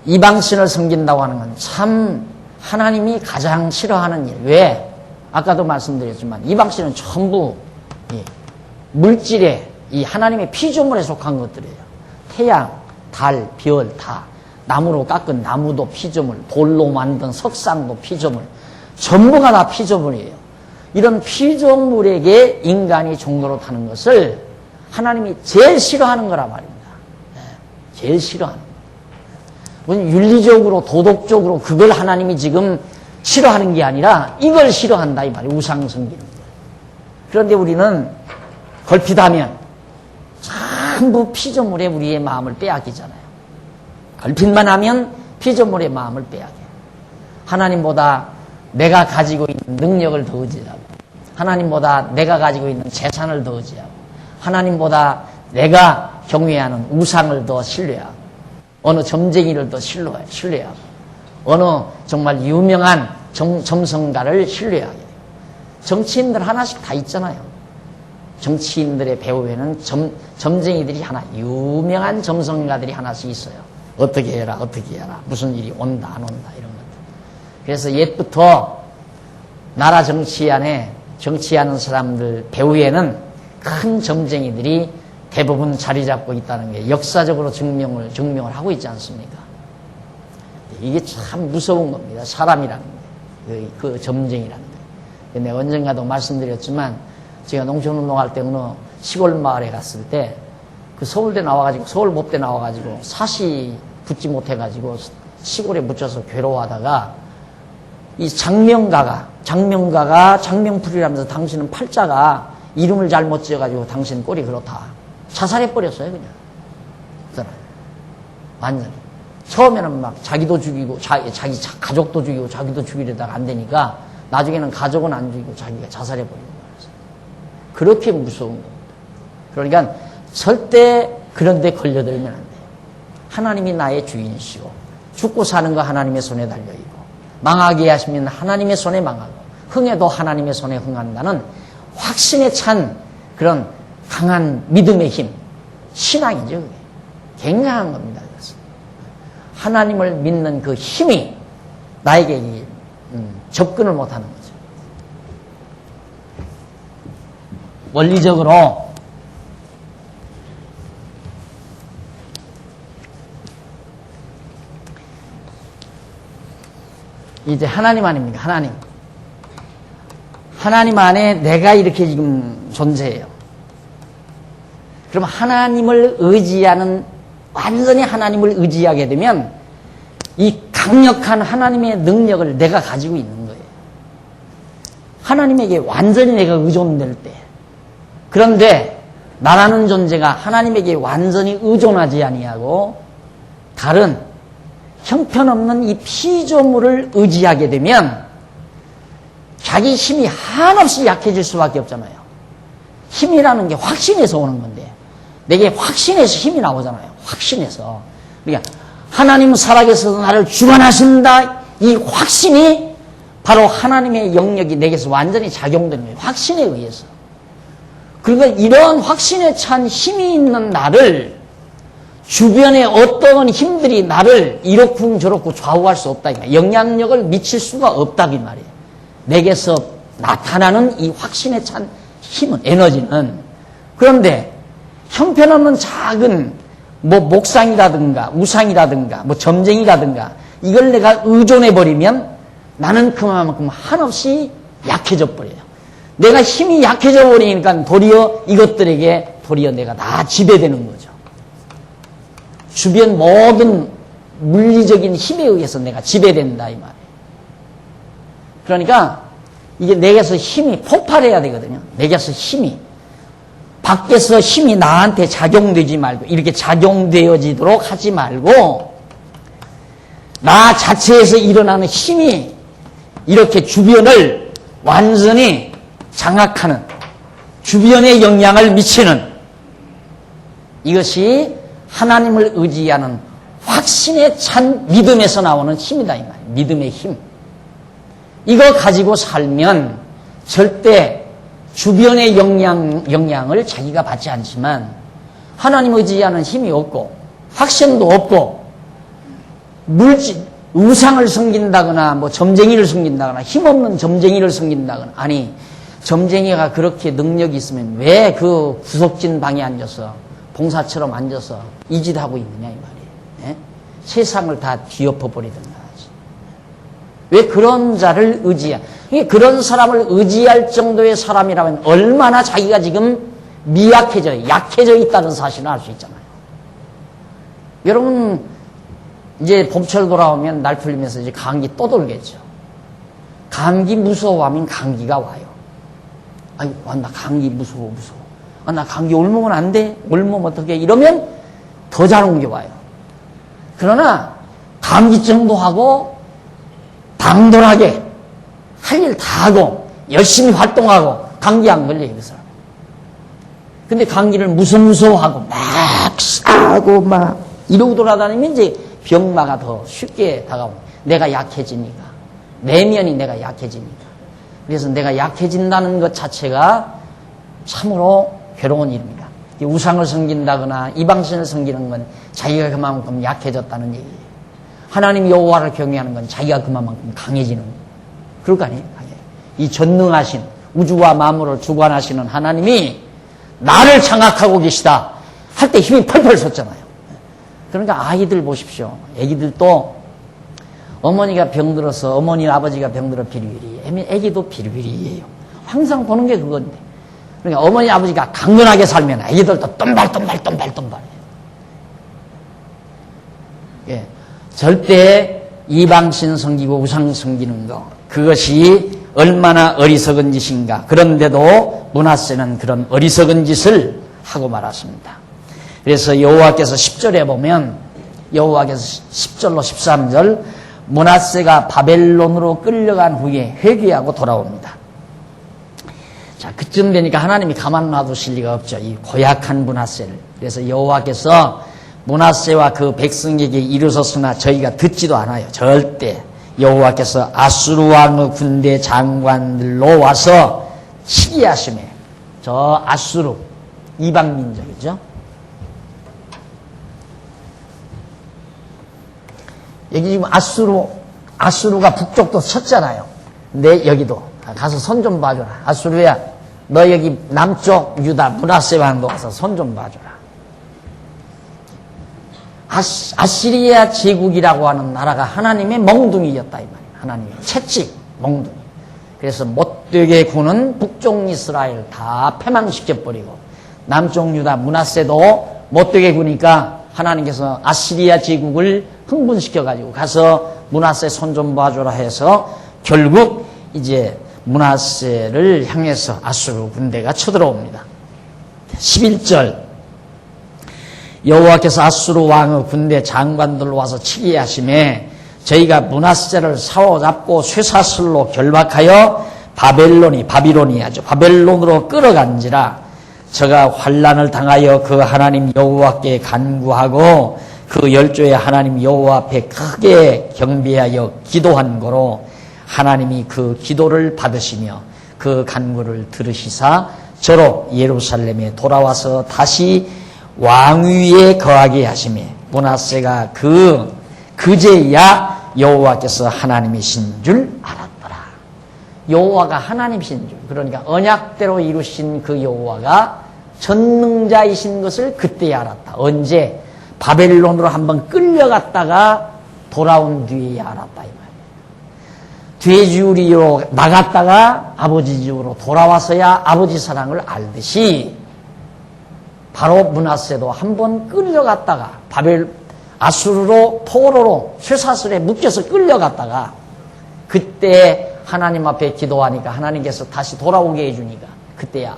이방신을 섬긴다고 하는 건 참 하나님이 가장 싫어하는 일. 왜? 아까도 말씀드렸지만 이방신은 전부 물질에 이 하나님의 피조물에 속한 것들이에요. 태양, 달, 별 다. 나무로 깎은 나무도 피조물, 돌로 만든 석상도 피조물, 전부가 다 피조물이에요. 이런 피조물에게 인간이 종로로 타는 것을 하나님이 제일 싫어하는 거란 말입니다. 제일 싫어하는 거. 윤리적으로 도덕적으로 그걸 하나님이 지금 싫어하는 게 아니라 이걸 싫어한다 이 말이에요. 우상 섬기는 거. 그런데 우리는 걸핏하면 전부 피조물에 우리의 마음을 빼앗기잖아요. 걸핏만 하면 피조물의 마음을 빼앗겨요. 하나님보다 내가 가지고 있는 능력을 더 의지하고, 하나님보다 내가 가지고 있는 재산을 더 의지하고, 하나님보다 내가 경외하는 우상을 더 신뢰하고, 어느 점쟁이를 더 신뢰하고, 어느 정말 유명한 점성가를 신뢰하게 돼요. 정치인들 하나씩 다 있잖아요. 정치인들의 배후에는 점쟁이들이 하나, 유명한 점성가들이 하나씩 있어요. 어떻게 해라, 어떻게 해라, 무슨 일이 온다, 안 온다, 이런 것들. 그래서 옛부터 나라 정치하는 사람들 배후에는 큰 점쟁이들이 대부분 자리 잡고 있다는 게 역사적으로 증명을 하고 있지 않습니까? 이게 참 무서운 겁니다. 사람이라는 게. 그 점쟁이라는 게. 내가 언젠가도 말씀드렸지만, 제가 농촌운동할 때 어느 시골 마을에 갔을 때, 그 서울대 나와가지고, 서울법대 나와가지고, 사시 붙지 못해가지고, 시골에 묻혀서 괴로워하다가, 이 장명가가 장명풀이라면서 당신은 팔자가 이름을 잘못 지어가지고 당신 꼴이 그렇다. 자살해버렸어요, 그냥. 완전히. 처음에는 막 자기도 죽이고, 자기 가족도 죽이고, 자기도 죽이려다가 안 되니까, 나중에는 가족은 안 죽이고 자기가 자살해버리는 거예요. 그렇게 무서운 겁니다. 그러니까 절대 그런 데 걸려들면 안 돼요. 하나님이 나의 주인이시고, 죽고 사는 거 하나님의 손에 달려있고, 망하게 하시면 하나님의 손에 망하고, 흥해도 하나님의 손에 흥한다는 확신에 찬 그런 강한 믿음의 힘, 신앙이죠. 그게. 굉장한 겁니다. 그래서 하나님을 믿는 그 힘이 나에게 접근을 못하는 거죠. 원리적으로 이제 하나님 아닙니까? 하나님 안에 내가 이렇게 지금 존재해요. 그럼 하나님을 의지하는, 완전히 하나님을 의지하게 되면 이 강력한 하나님의 능력을 내가 가지고 있는 거예요. 하나님에게 완전히 내가 의존될 때. 그런데 나라는 존재가 하나님에게 완전히 의존하지 아니하고 다른 형편없는 이 피조물을 의지하게 되면 자기 힘이 한없이 약해질 수밖에 없잖아요. 힘이라는 게 확신에서 오는 건데, 내게 확신에서 힘이 나오잖아요. 확신에서. 그러니까 하나님은 살아계셔서 나를 주관하신다, 이 확신이 바로 하나님의 영역이 내게서 완전히 작용되는 거예요. 확신에 의해서. 그러니까 이런 확신에 찬 힘이 있는 나를, 주변에 어떤 힘들이 나를 이렇고 저렇고 좌우할 수 없다. 영향력을 미칠 수가 없다. 이 말이에요. 내게서 나타나는 이 확신에 찬 힘은, 에너지는. 그런데 형편없는 작은 목상이라든가 우상이라든가 점쟁이라든가 이걸 내가 의존해버리면 나는 그만큼 한없이 약해져 버려요. 내가 힘이 약해져 버리니까 도리어 이것들에게 내가 다 지배되는 거죠. 주변 모든 물리적인 힘에 의해서 내가 지배된다 이 말이에요. 그러니까 이게 내게서 힘이 폭발해야 되거든요. 내게서 힘이. 밖에서 힘이 나한테 작용되지 말고, 이렇게 작용되어지도록 하지 말고, 나 자체에서 일어나는 힘이 이렇게 주변을 완전히 장악하는, 주변에 영향을 미치는, 이것이 하나님을 의지하는 확신에 찬 믿음에서 나오는 힘이다 이 말이에요. 믿음의 힘. 이거 가지고 살면 절대 주변의 영향을 자기가 받지 않지만 하나님 의지하는 힘이 없고 확신도 없고 우상을 섬긴다거나 점쟁이를 섬긴다거나 힘없는 점쟁이를 섬긴다거나, 아니 점쟁이가 그렇게 능력이 있으면 왜 그 구석진 방에 앉아서 봉사처럼 앉아서 이 짓 하고 있느냐 이 말이에요. 예? 세상을 다 뒤엎어버리든가 하지. 왜 그런 자를 그런 사람을 의지할 정도의 사람이라면 얼마나 자기가 지금 미약해져, 약해져 있다는 사실을 알 수 있잖아요. 여러분, 이제 봄철 돌아오면 날 풀리면서 이제 감기 또 돌겠죠. 감기 무서워하면 감기가 와요. 아이고, 나 감기 무서워. 나 감기 옮으면 안 돼? 옮으면 어떡해? 이러면 더 잘 옮겨와요. 그러나, 감기증도 하고, 당돌하게, 할 일 다 하고, 열심히 활동하고, 감기 안 걸려요, 그 사람. 근데 감기를 무서워하고, 막 싸고, 막, 이러고 돌아다니면 이제 병마가 더 쉽게 다가옵니다. 내가 약해지니까. 내면이 내가 약해지니까. 그래서 내가 약해진다는 것 자체가 참으로 괴로운 일입니다. 우상을 섬긴다거나 이방신을 섬기는 건 자기가 그만큼 약해졌다는 얘기예요. 하나님 여호와를 경외하는 건 자기가 그만큼 강해지는 거예요. 그럴 거 아니에요? 이 전능하신 우주와 만물을 주관하시는 하나님이 나를 장악하고 계시다 할 때 힘이 펄펄 솟잖아요. 그러니까 아이들 보십시오. 애기들도 어머니가 병들어서 어머니 아버지가 병들어 비리비리 애기도 비리비리예요. 항상 보는 게 그건데. 그러니까 어머니 아버지가 강건하게 살면 애기들도 똠발똠발해요. 예, 절대 이방신 섬기고 우상 섬기는 거 그것이 얼마나 어리석은 짓인가. 그런데도 므낫세는 그런 어리석은 짓을 하고 말았습니다. 그래서 여호와께서 10절에 보면 여호와께서 10절로 13절 므낫세가 바벨론으로 끌려간 후에 회개하고 돌아옵니다. 자, 그쯤 되니까 하나님이 가만 놔두실 리가 없죠. 이 고약한 므낫세를. 그래서 여호와께서 므낫세와 그 백성에게 이르셨으나 저희가 듣지도 않아요. 절대. 여호와께서 아수르 왕의 군대 장관들로 와서 치게 하시매. 저 아수르 이방 민족이죠. 여기 지금 아수르가 북쪽도 쳤잖아요. 근데 여기도 가서 손 좀 봐줘라. 아수르야, 너 여기 남쪽 유다 므낫세 왕도 와서 손 좀 봐줘라. 아시리아 제국이라고 하는 나라가 하나님의 멍둥이였다 이 말이에요. 하나님의 채찍 멍둥이. 그래서 못되게 구는 북쪽 이스라엘 다 패망시켜버리고 남쪽 유다 므낫세도 못되게 구니까 하나님께서 아시리아 제국을 흥분시켜가지고 가서 므낫세 손 좀 봐줘라 해서 결국 이제 므낫세를 향해서 아수르 군대가 쳐들어옵니다. 11절 여호와께서 아수르 왕의 군대 장관들로 와서 치게 하심에 저희가 므낫세를 사로잡고 쇠사슬로 결박하여 바벨론으로 끌어간지라 저가 환난을 당하여 그 하나님 여호와께 간구하고 그 열조의 하나님 여호와 앞에 크게 경배하여 기도한 거로 하나님이 그 기도를 받으시며 그 간구를 들으시사 저로 예루살렘에 돌아와서 다시 왕위에 거하게 하시며 므낫세가 그제야 여호와께서 하나님이신 줄 알았더라. 여호와가 하나님이신 줄, 그러니까 언약대로 이루신 그 여호와가 전능자이신 것을 그때야 알았다. 언제? 바벨론으로 한번 끌려갔다가 돌아온 뒤에 알았다 이 말이에요. 돼지우리로 나갔다가 아버지 집으로 돌아와서야 아버지 사랑을 알듯이 바로 므낫세도 한번 끌려갔다가 아수르로 포로로 쇠사슬에 묶여서 끌려갔다가 그때 하나님 앞에 기도하니까 하나님께서 다시 돌아오게 해주니까 그때야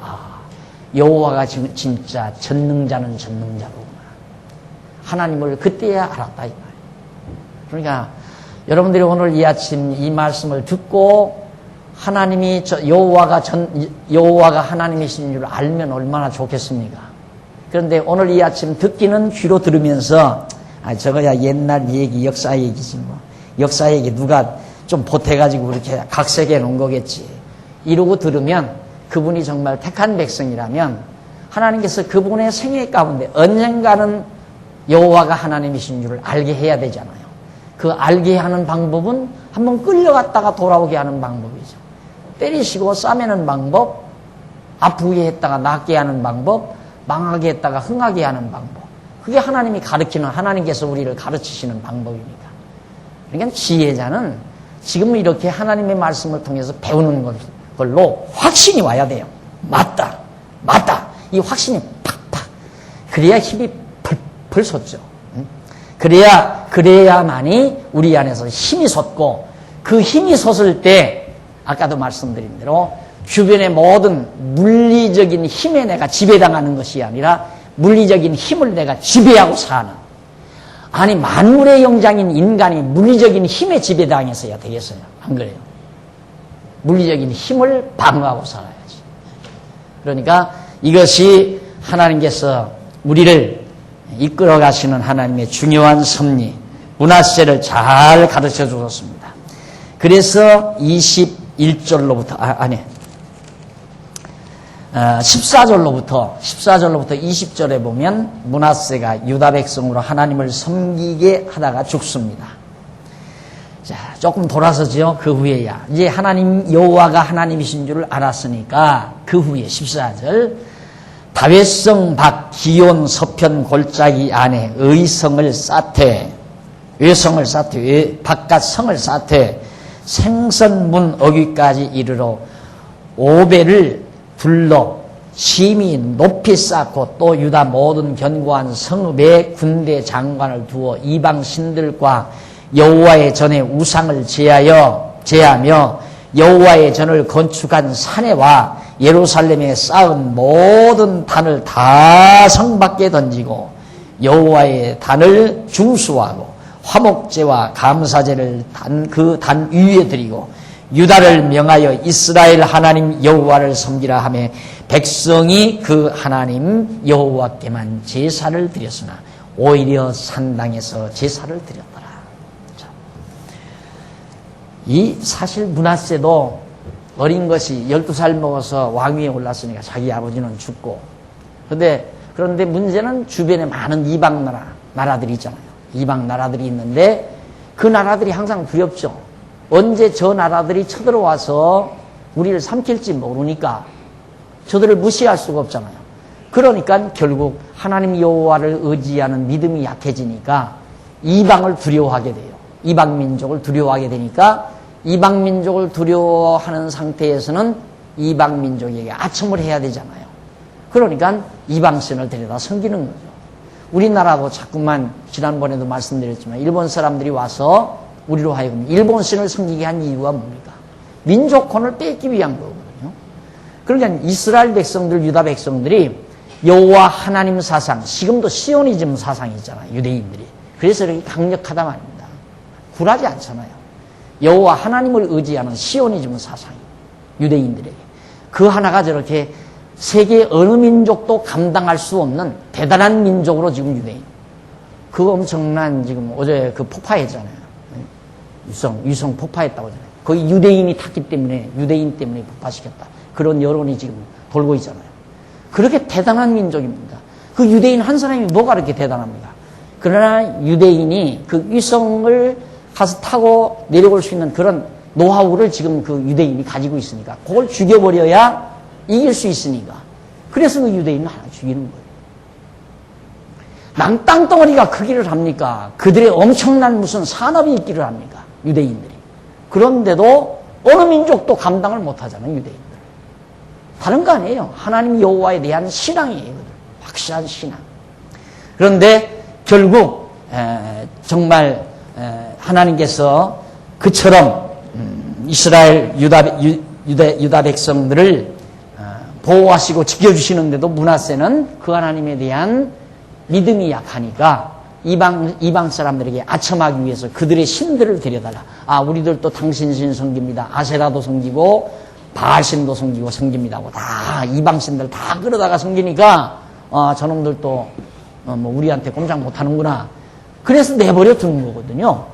여호와가 진짜 전능자는 전능자로구나. 하나님을 그때야 알았다 이 말이에요. 그러니까 여러분들이 오늘 이 아침 이 말씀을 듣고 하나님이 여호와가 하나님이신 줄 알면 얼마나 좋겠습니까? 그런데 오늘 이 아침 듣기는 귀로 들으면서 저거야 옛날 얘기, 역사 얘기지 뭐. 역사 얘기 누가 좀 보태가지고 그렇게 각색해 놓은 거겠지. 이러고 들으면 그분이 정말 택한 백성이라면 하나님께서 그분의 생애 가운데 언젠가는 여호와가 하나님이신 줄을 알게 해야 되잖아요. 그 알게 하는 방법은 한번 끌려갔다가 돌아오게 하는 방법이죠. 때리시고 싸매는 방법, 아프게 했다가 낫게 하는 방법, 망하게 했다가 흥하게 하는 방법. 그게 하나님이 가르치는, 하나님께서 우리를 가르치시는 방법입니다. 그러니까 지혜자는 지금 이렇게 하나님의 말씀을 통해서 배우는 걸로 확신이 와야 돼요. 맞다. 이 확신이 팍팍. 그래야 힘이 펄펄 솟죠. 그래야만이 우리 안에서 힘이 솟고, 그 힘이 솟을 때, 아까도 말씀드린 대로, 주변의 모든 물리적인 힘에 내가 지배당하는 것이 아니라, 물리적인 힘을 내가 지배하고 사는. 아니, 만물의 영장인 인간이 물리적인 힘에 지배당해서야 되겠어요? 안 그래요? 물리적인 힘을 방어하고 살아야지. 그러니까 이것이 하나님께서 우리를 이끌어 가시는 하나님의 중요한 섭리, 므낫세를 잘 가르쳐 주셨습니다. 그래서 21절로부터, 14절로부터 20절에 보면 므낫세가 유다 백성으로 하나님을 섬기게 하다가 죽습니다. 자, 조금 돌아서죠. 그 후에야 이제 하나님 여호와가 하나님이신 줄을 알았으니까 그 후에 14절 다윗성 밖 기온 서편 골짜기 안에 의성을 쌓되 바깥 성을 쌓되 생선문 어귀까지 이르러 오배를 둘러 심히 높이 쌓고 또 유다 모든 견고한 성읍에 군대 장관을 두어 이방 신들과 여호와의 전에 우상을 제하며 여호와의 전을 건축한 산에와 예루살렘에 쌓은 모든 단을 다 성 밖에 던지고 여호와의 단을 중수하고 화목제와 감사제를 그 단 위에 드리고 유다를 명하여 이스라엘 하나님 여호와를 섬기라 하며 백성이 그 하나님 여호와께만 제사를 드렸으나 오히려 산당에서 제사를 드렸더라. 이 사실 므낫세도 어린 것이 12살 먹어서 왕위에 올랐으니까 자기 아버지는 죽고, 그런데 문제는 주변에 많은 이방 나라들이 있잖아요. 이방 나라들이 있는데 그 나라들이 항상 두렵죠. 언제 저 나라들이 쳐들어와서 우리를 삼킬지 모르니까 저들을 무시할 수가 없잖아요. 그러니까 결국 하나님 여호와를 의지하는 믿음이 약해지니까 이방을 두려워하게 돼요. 이방 민족을 두려워하게 되니까 이방 민족을 두려워하는 상태에서는 이방 민족에게 아첨을 해야 되잖아요. 그러니까 이방 신을 데려다 섬기는 거죠. 우리나라도 자꾸만 지난번에도 말씀드렸지만 일본 사람들이 와서 우리로 하여금 일본 신을 섬기게 한 이유가 뭡니까? 민족혼을 뺏기 위한 거거든요. 그러니까 이스라엘 백성들, 유다 백성들이 여호와 하나님 사상, 지금도 시오니즘 사상이 있잖아요. 유대인들이. 그래서 이렇게 강력하다 말입니다. 굴하지 않잖아요. 여호와 하나님을 의지하는 시오니즘 사상이 유대인들에게. 그 하나가 저렇게 세계 어느 민족도 감당할 수 없는 대단한 민족으로 지금 유대인. 그 엄청난 지금 어제 그 폭파했잖아요. 유성 폭파했다고 하잖아요. 거의 유대인이 탔기 때문에, 유대인 때문에 폭파시켰다. 그런 여론이 지금 돌고 있잖아요. 그렇게 대단한 민족입니다. 그 유대인 한 사람이 뭐가 그렇게 대단합니까? 그러나 유대인이 그 위성을 가서 타고 내려올 수 있는 그런 노하우를 지금 그 유대인이 가지고 있으니까 그걸 죽여버려야 이길 수 있으니까. 그래서 그 유대인을 하나 죽이는 거예요. 남 땅덩어리가 크기를 합니까? 그들의 엄청난 무슨 산업이 있기를 합니까? 유대인들이. 그런데도 어느 민족도 감당을 못하잖아요. 유대인들. 다른 거 아니에요. 하나님 여호와에 대한 신앙이에요. 확실한 신앙. 그런데 결국 정말 하나님께서 그처럼 이스라엘 유다 백성들을 보호하시고 지켜주시는데도 므낫세는 그 하나님에 대한 믿음이 약하니까 이방 사람들에게 아첨하기 위해서 그들의 신들을 데려달라. 우리들도 당신 신 섬깁니다. 아세라도 섬기고 바알신도 섬깁니다 하고 다 이방 신들 다 끌어다가 섬기니까 저놈들도 뭐 우리한테 꼼짝 못하는구나. 그래서 내버려 두는 거거든요.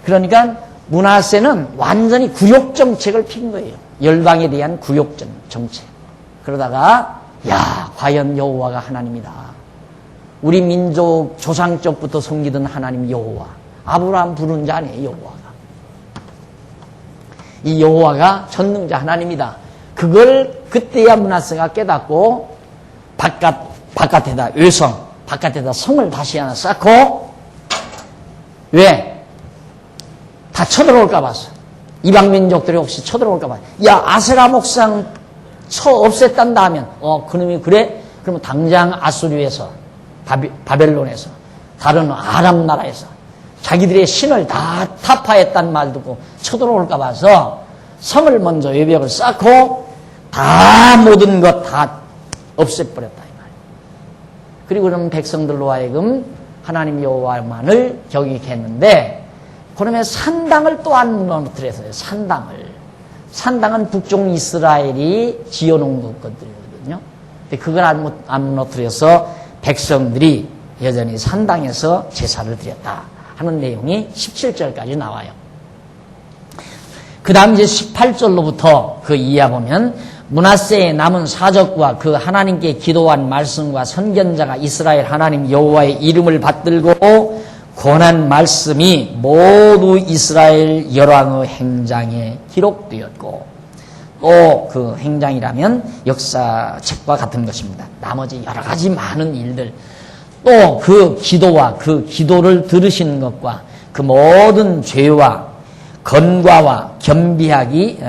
그러니까 므낫세는 완전히 구욕 정책을 핀 거예요. 열방에 대한 구욕 정책. 그러다가 과연 여호와가 하나님이다. 우리 민족 조상 쪽부터 섬기던 하나님 여호와. 아브라함 부른 자 아니에요, 여호와가. 이 여호와가 전능자 하나님이다. 그걸 그때야 므낫세가 깨닫고 바깥에다 바깥에다 성을 다시 하나 쌓고 왜? 다 쳐들어올까 봐서. 이방 민족들이 혹시 쳐들어올까 봐. 아세라 목상 없앴단다 하면 그놈이 그래? 그러면 당장 아수르에서, 바벨론에서, 다른 아람 나라에서 자기들의 신을 다 타파했단 말 듣고 쳐들어올까 봐서 성을 먼저 외벽을 쌓고 다 모든 것 다 없애버렸다 이 말이에요. 그리고 그럼 백성들로 하여금 하나님 여호와만을 경외케 했는데, 그러면 산당을 또 안 무너뜨렸어요. 산당은 북쪽 이스라엘이 지어놓은 것들이거든요. 근데 그걸 안 무너뜨려서 백성들이 여전히 산당에서 제사를 드렸다 하는 내용이 17절까지 나와요. 그 다음 이제 18절로부터 그 이하 보면, 므낫세의 남은 사적과 그 하나님께 기도한 말씀과 선견자가 이스라엘 하나님 여호와의 이름을 받들고 권한 말씀이 모두 이스라엘 열왕의 행장에 기록되었고, 또 그 행장이라면 역사책과 같은 것입니다. 나머지 여러 가지 많은 일들, 또 그 기도와 그 기도를 들으시는 것과 그 모든 죄와 건과와 겸비하기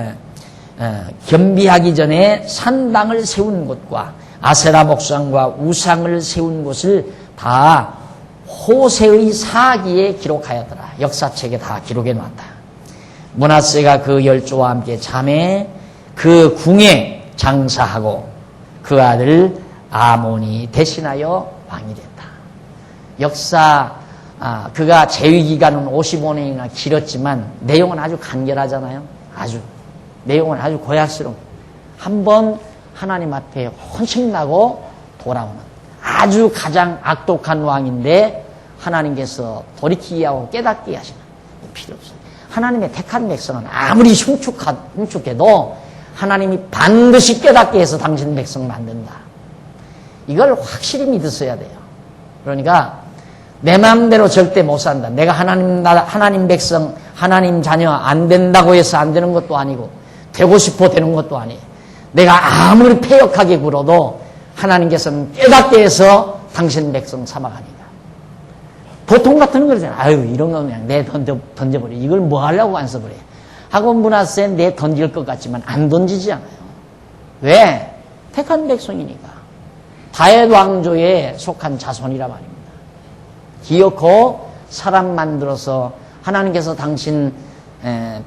전에 산당을 세운 곳과 아세라 목상과 우상을 세운 곳을 다 호세의 사기에 기록하였더라. 역사책에 다 기록해 놨다. 므낫세가 그 열조와 함께 잠에 그 궁에 장사하고 그 아들 아몬이 대신하여 왕이 됐다. 그가 재위 기간은 55년이나 길었지만 내용은 아주 간결하잖아요. 내용은 아주 고약스러운, 한번 하나님 앞에 혼신나고 돌아오는 아주 가장 악독한 왕인데, 하나님께서 돌이키게 하고 깨닫게 하시는 필요 없어요. 하나님의 택한 백성은 아무리 흉측해도 하나님이 반드시 깨닫게 해서 당신 백성 만든다. 이걸 확실히 믿으셔야 돼요. 그러니까 내 마음대로 절대 못 산다. 내가 하나님 백성, 하나님 자녀 안 된다고 해서 안 되는 것도 아니고, 되고 싶어 되는 것도 아니에요. 내가 아무리 패역하게 굴어도 하나님께서는 깨닫게 해서 당신 백성 삼아가니까. 보통 같은 거 그러잖아요. 아유, 이런 거 그냥 내 던져버려. 이걸 뭐 하려고 안 써버려. 하고 므낫세 내 던질 것 같지만 안 던지지 않아요. 왜? 택한 백성이니까. 다윗 왕조에 속한 자손이라 말입니다. 기어코 사람 만들어서 하나님께서 당신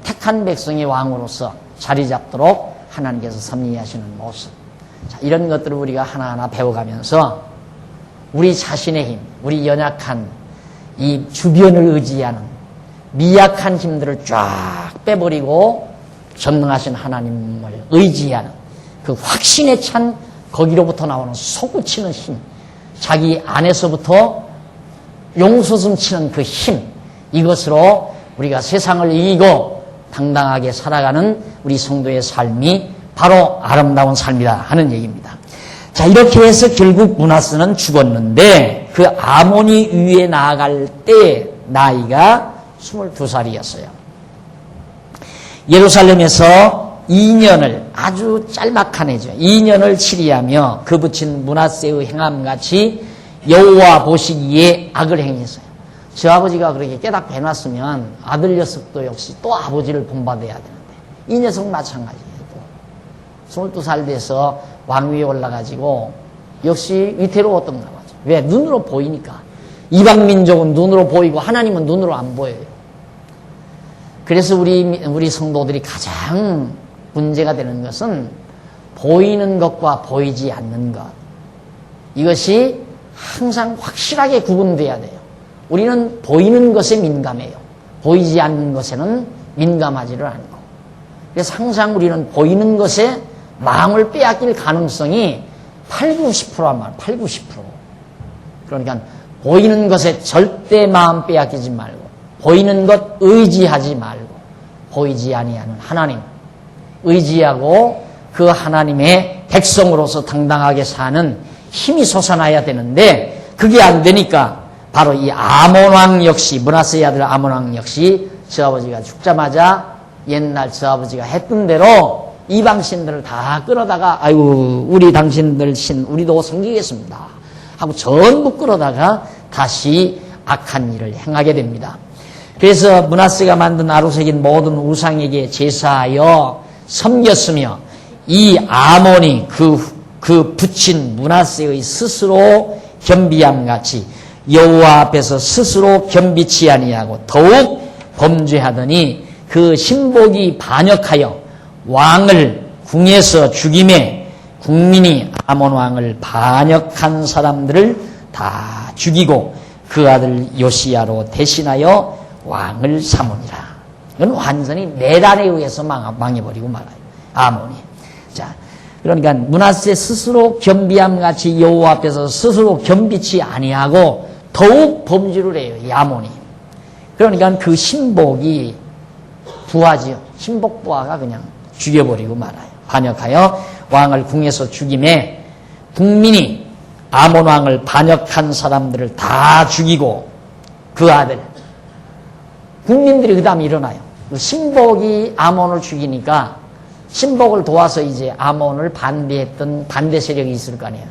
택한 백성의 왕으로서 자리 잡도록 하나님께서 섭리하시는 모습. 자, 이런 것들을 우리가 하나하나 배워가면서 우리 자신의 힘, 우리 연약한 이 주변을 의지하는 미약한 힘들을 쫙 빼버리고 전능하신 하나님을 의지하는 그 확신에 찬 거기로부터 나오는 솟구치는 힘, 자기 안에서부터 용솟음 치는 그 힘, 이것으로 우리가 세상을 이기고 당당하게 살아가는 우리 성도의 삶이 바로 아름다운 삶이다 하는 얘기입니다. 자, 이렇게 해서 결국 므낫세는 죽었는데 그 아몬이 위에 나아갈 때 나이가 22살이었어요. 예루살렘에서 2년을 아주 짤막한 해죠. 2년을 치리하며 그 붙인 므낫세의 행함같이 여호와 보시기에 악을 행했어요. 저 아버지가 그렇게 깨닫게 해놨으면 아들 녀석도 역시 또 아버지를 본받아야 되는데 이 녀석 마찬가지예요. 22살 돼서 왕위에 올라가지고 역시 위태로웠던 거죠. 왜? 눈으로 보이니까. 이방 민족은 눈으로 보이고 하나님은 눈으로 안 보여요. 그래서 우리 성도들이 가장 문제가 되는 것은 보이는 것과 보이지 않는 것. 이것이 항상 확실하게 구분돼야 돼요. 우리는 보이는 것에 민감해요. 보이지 않는 것에는 민감하지를 않고. 그래서 항상 우리는 보이는 것에 마음을 빼앗길 가능성이 80~90%란 말이에요. 80~90%. 그러니까 보이는 것에 절대 마음 빼앗기지 말고, 보이는 것 의지하지 말고, 보이지 아니하는 하나님 의지하고 그 하나님의 백성으로서 당당하게 사는 힘이 솟아나야 되는데 그게 안 되니까 바로 이 아몬 왕 역시, 므낫세의 아들 아몬 왕 역시 저 아버지가 죽자마자 옛날 저 아버지가 했던 대로 이방 신들을 다 끌어다가 아이고 우리 당신들 신 우리도 섬기겠습니다 하고 전부 끌어다가 다시 악한 일을 행하게 됩니다. 그래서 므낫세가 만든 아루색인 모든 우상에게 제사하여 섬겼으며 이 아몬이 그 붙인 므낫세의 스스로 겸비함 같이 여호와 앞에서 스스로 겸비치 아니하고 더욱 범죄하더니 그 신복이 반역하여 왕을 궁에서 죽임에 국민이 아몬 왕을 반역한 사람들을 다 죽이고 그 아들 요시야로 대신하여 왕을 삼으니라. 이건 완전히 내란에 의해서 망해버리고 말아요. 아몬이. 자, 그러니까 므낫세 스스로 겸비함 같이 여호와 앞에서 스스로 겸비치 아니하고 더욱 범죄를 해요. 이 아몬이. 그러니까 그 신복이 부하지요. 신복 부하가 그냥 죽여버리고 말아요. 반역하여 왕을 궁에서 죽임에 국민이 아몬 왕을 반역한 사람들을 다 죽이고 그 아들 국민들이 그 다음에 일어나요. 신복이 아몬을 죽이니까 신복을 도와서 이제 아몬을 반대했던 반대 세력이 있을 거 아니에요.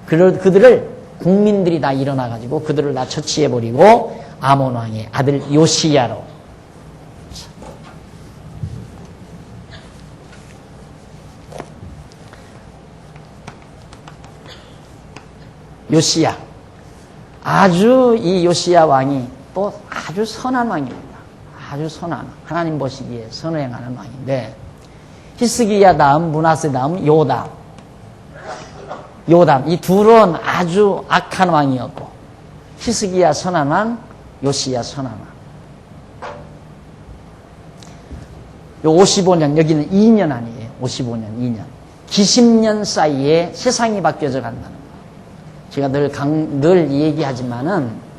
그들을 국민들이 다 일어나가지고 그들을 다 처치해버리고 아몬 왕의 아들 요시야로. 요시야. 아주 이 요시야 왕이 또 아주 선한 왕입니다. 아주 선한, 하나님 보시기에 선행하는 왕인데, 히스기야 다음, 므낫세 다음, 요담. 이 둘은 아주 악한 왕이었고, 히스기야 선한 왕, 요시야 선한 왕. 요 55년, 여기는 2년 아니에요. 55년, 2년. 기십년 사이에 세상이 바뀌어져 간다는 거예요. 제가 늘 얘기하지만은,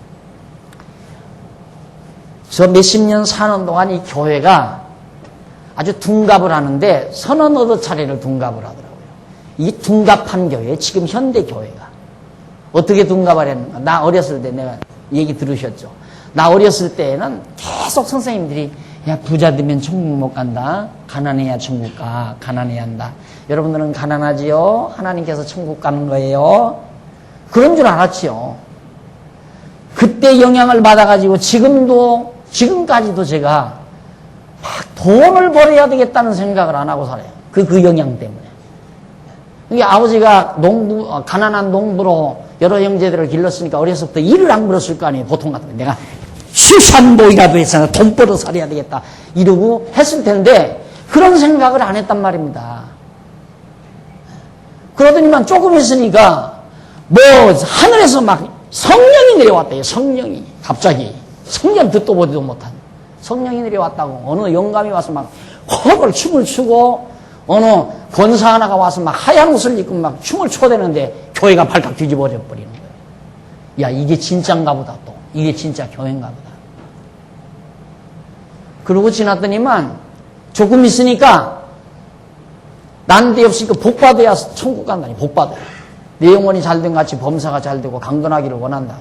저 몇십 년 사는 동안 이 교회가 아주 둔갑을 하는데 서너 너더 차례를 둔갑을 하더라고요. 이 둔갑한 교회, 지금 현대 교회가 어떻게 둔갑을 했는가. 나 어렸을 때 내가 얘기 들으셨죠. 나 어렸을 때에는 계속 선생님들이 야 부자 되면 천국 못 간다. 가난해야 천국 가. 가난해야 한다. 여러분들은 가난하지요? 하나님께서 천국 가는 거예요. 그런 줄 알았지요. 그때 영향을 받아가지고 지금까지도 제가 막 돈을 벌어야 되겠다는 생각을 안 하고 살아요. 그 영향 때문에. 이게 아버지가 가난한 농부로 여러 형제들을 길렀으니까 어렸을 때 일을 안 벌었을 거 아니에요. 보통 같으면 내가 수산보이라도 해서 돈 벌어 살아야 되겠다 이러고 했을 텐데 그런 생각을 안 했단 말입니다. 그러더니만 조금 있으니까 뭐 하늘에서 막 성령이 내려왔대요. 성령이 갑자기 성령 듣도 보지도 못한 성령이 내려왔다고. 어느 영감이 와서 막 허벌 춤을 추고 어느 권사 하나가 와서 막 하얀 옷을 입고 막 춤을 춰대는데 교회가 발칵 뒤집어져 버리는 거예요. 야 이게 진짜인가 보다. 또 이게 진짜 교회인가 보다. 그러고 지났더니만 조금 있으니까 난데없이 복 받아야 천국 간다니. 복 받아야. 내 영혼이 잘된 같이 범사가 잘되고 강건하기를 원한다.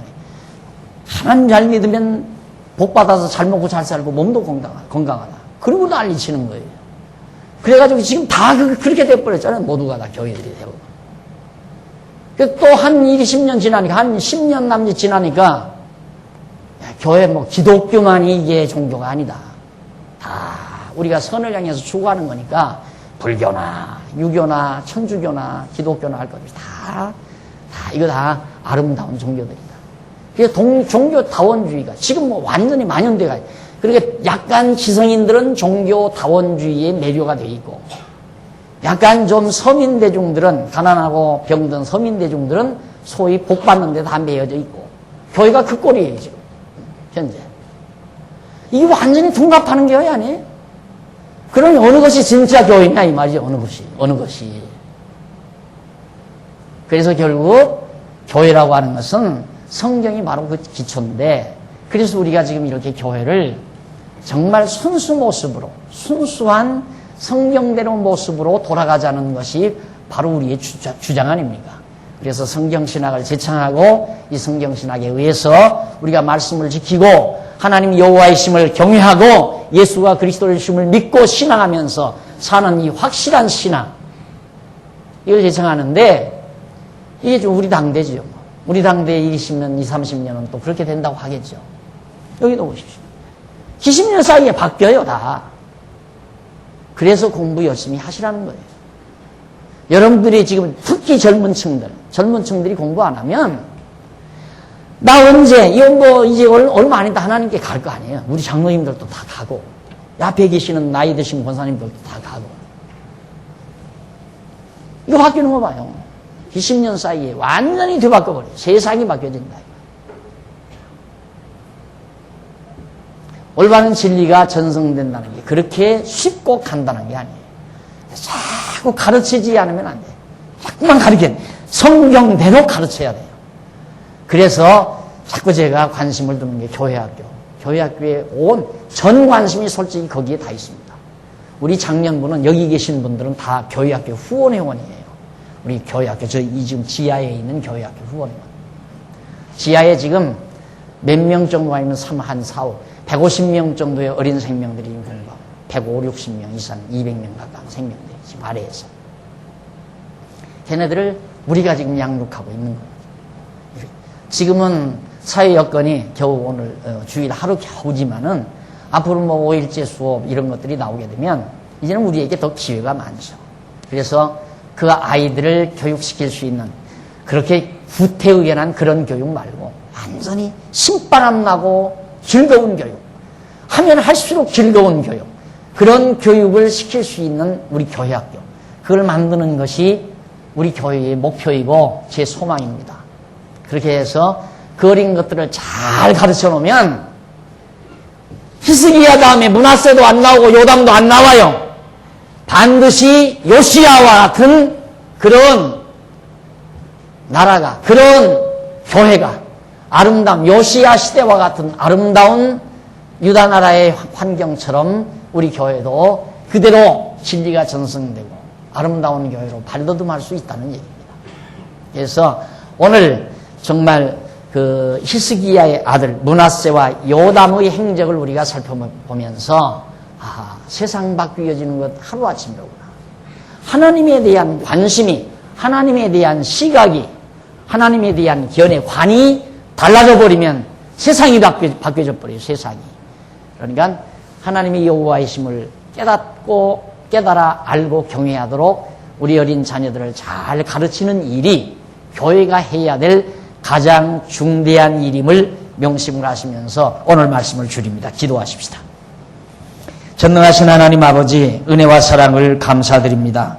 하나님 잘 믿으면 복 받아서 잘 먹고 잘 살고 몸도 건강하다. 그러고 난리치는 거예요. 그래가지고 지금 다 그렇게 돼버렸잖아요. 모두가 다 교회들이 되고. 또 한 20년 지나니까, 한 10년 남짓 지나니까, 교회 뭐 기독교만이 이게 종교가 아니다. 다 우리가 선을 향해서 추구하는 거니까, 불교나, 유교나, 천주교나, 기독교나 할 것 없이 이거 다 아름다운 종교들이다. 그게 종교다원주의가 지금 뭐 완전히 만연돼가. 그러니까 약간 지성인들은 종교다원주의에 매료가 돼 있고, 약간 좀 서민대중들은, 가난하고 병든 서민대중들은 소위 복받는 데 다 매여져 있고, 교회가 그 꼴이에요, 지금. 현재. 이게 완전히 둔갑하는 교회 아니에요? 그러니 어느 것이 진짜 교회냐, 이 말이죠. 어느 것이. 그래서 결국 교회라고 하는 것은 성경이 바로 그 기초인데, 그래서 우리가 지금 이렇게 교회를 정말 순수한 성경대로 모습으로 돌아가자는 것이 바로 우리의 주장 아닙니까? 그래서 성경신학을 제창하고 이 성경신학에 의해서 우리가 말씀을 지키고 하나님 여호와의 심을 경외하고 예수가 그리스도의 심을 믿고 신앙하면서 사는 이 확실한 신앙, 이걸 제창하는데 이게 좀 우리 당대지요. 우리 당대 20년, 30년은 또 그렇게 된다고 하겠죠. 여기도 보십시오. 20년 사이에 바뀌어요, 다. 그래서 공부 열심히 하시라는 거예요. 여러분들이 지금 특히 젊은 층들이 공부 안 하면 나 언제 이거 뭐 이제 얼마 안 있다 하나님께 갈 거 아니에요. 우리 장로님들도 다 가고 앞에 계시는 나이 드신 권사님들도 다 가고 이거 바뀌는 거 봐요. 20년 사이에 완전히 뒤바꿔버려요. 세상이 바뀌어진다. 올바른 진리가 전승된다는 게 그렇게 쉽고 간단한 게 아니에요. 자꾸 가르치지 않으면 안 돼요. 자꾸만 가르쳐야 돼요. 성경대로 가르쳐야 돼요. 그래서 자꾸 제가 관심을 두는 게 교회학교. 교회학교에 온 전 관심이 솔직히 거기에 다 있습니다. 우리 장년부는 여기 계신 분들은 다 교회학교 후원회원이에요. 우리 교회학교, 이 지금 지하에 있는 교회학교 후원회원. 지하에 지금 몇 명 정도가 있는 150명 정도의 어린 생명들이 공부하고 150, 60명 이상 200명 가까운 생명들이 지금 아래에서 걔네들을 우리가 지금 양육하고 있는 거예요. 지금은 사회 여건이 겨우 오늘 주일 하루 겨우지만은 앞으로 뭐 5일제 수업 이런 것들이 나오게 되면 이제는 우리에게 더 기회가 많죠. 그래서 그 아이들을 교육시킬 수 있는 그렇게 후퇴의견한 그런 교육 말고 완전히 신바람 나고 즐거운 교육, 하면 할수록 즐거운 교육, 그런 교육을 시킬 수 있는 우리 교회학교, 그걸 만드는 것이 우리 교회의 목표이고 제 소망입니다. 그렇게 해서 그 어린 것들을 잘 가르쳐 놓으면 히스기야 다음에 므낫세도 안 나오고 요담도 안 나와요. 반드시 요시야와 같은 그런 나라가, 그런 교회가 아름다운 요시야 시대와 같은 아름다운 유다 나라의 환경처럼 우리 교회도 그대로 진리가 전승되고 아름다운 교회로 발돋움할 수 있다는 얘기입니다. 그래서 오늘 정말 그 히스기야의 아들 므낫세와 요담의 행적을 우리가 살펴보면서 세상 바뀌어지는 것 하루아침이로구나. 하나님에 대한 관심이, 하나님에 대한 시각이, 하나님에 대한 견해관이 달라져 버리면 세상이 바뀌어져 버려요. 세상이. 그러니까 하나님의 여호와이심을 깨닫고 깨달아 알고 경외하도록 우리 어린 자녀들을 잘 가르치는 일이 교회가 해야 될 가장 중대한 일임을 명심을 하시면서 오늘 말씀을 줄입니다. 기도하십시다. 전능하신 하나님 아버지, 은혜와 사랑을 감사드립니다.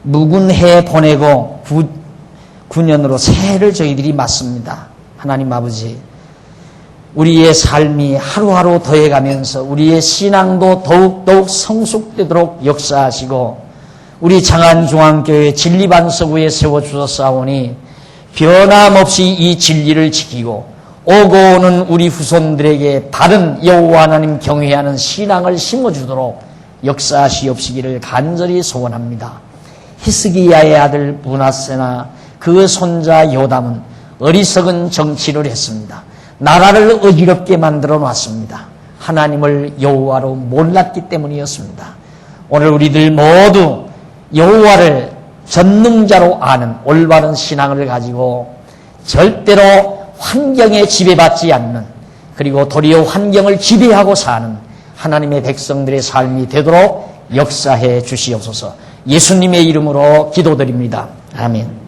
묵은 해 보내고 9년으로 새해를 저희들이 맞습니다. 하나님 아버지, 우리의 삶이 하루하루 더해가면서 우리의 신앙도 더욱더욱 성숙되도록 역사하시고 우리 장안중앙교회 진리반석위에 세워주셨사오니 변함없이 이 진리를 지키고 오고 오는 우리 후손들에게 바른 여호와 하나님 경외하는 신앙을 심어주도록 역사하시옵시기를 간절히 소원합니다. 히스기야의 아들 므낫세나 그 손자 요담은 어리석은 정치를 했습니다. 나라를 어지럽게 만들어 놨습니다. 하나님을 여호와로 몰랐기 때문이었습니다. 오늘 우리들 모두 여호와를 전능자로 아는 올바른 신앙을 가지고 절대로 환경에 지배받지 않는, 그리고 도리어 환경을 지배하고 사는 하나님의 백성들의 삶이 되도록 역사해 주시옵소서. 예수님의 이름으로 기도드립니다. 아멘.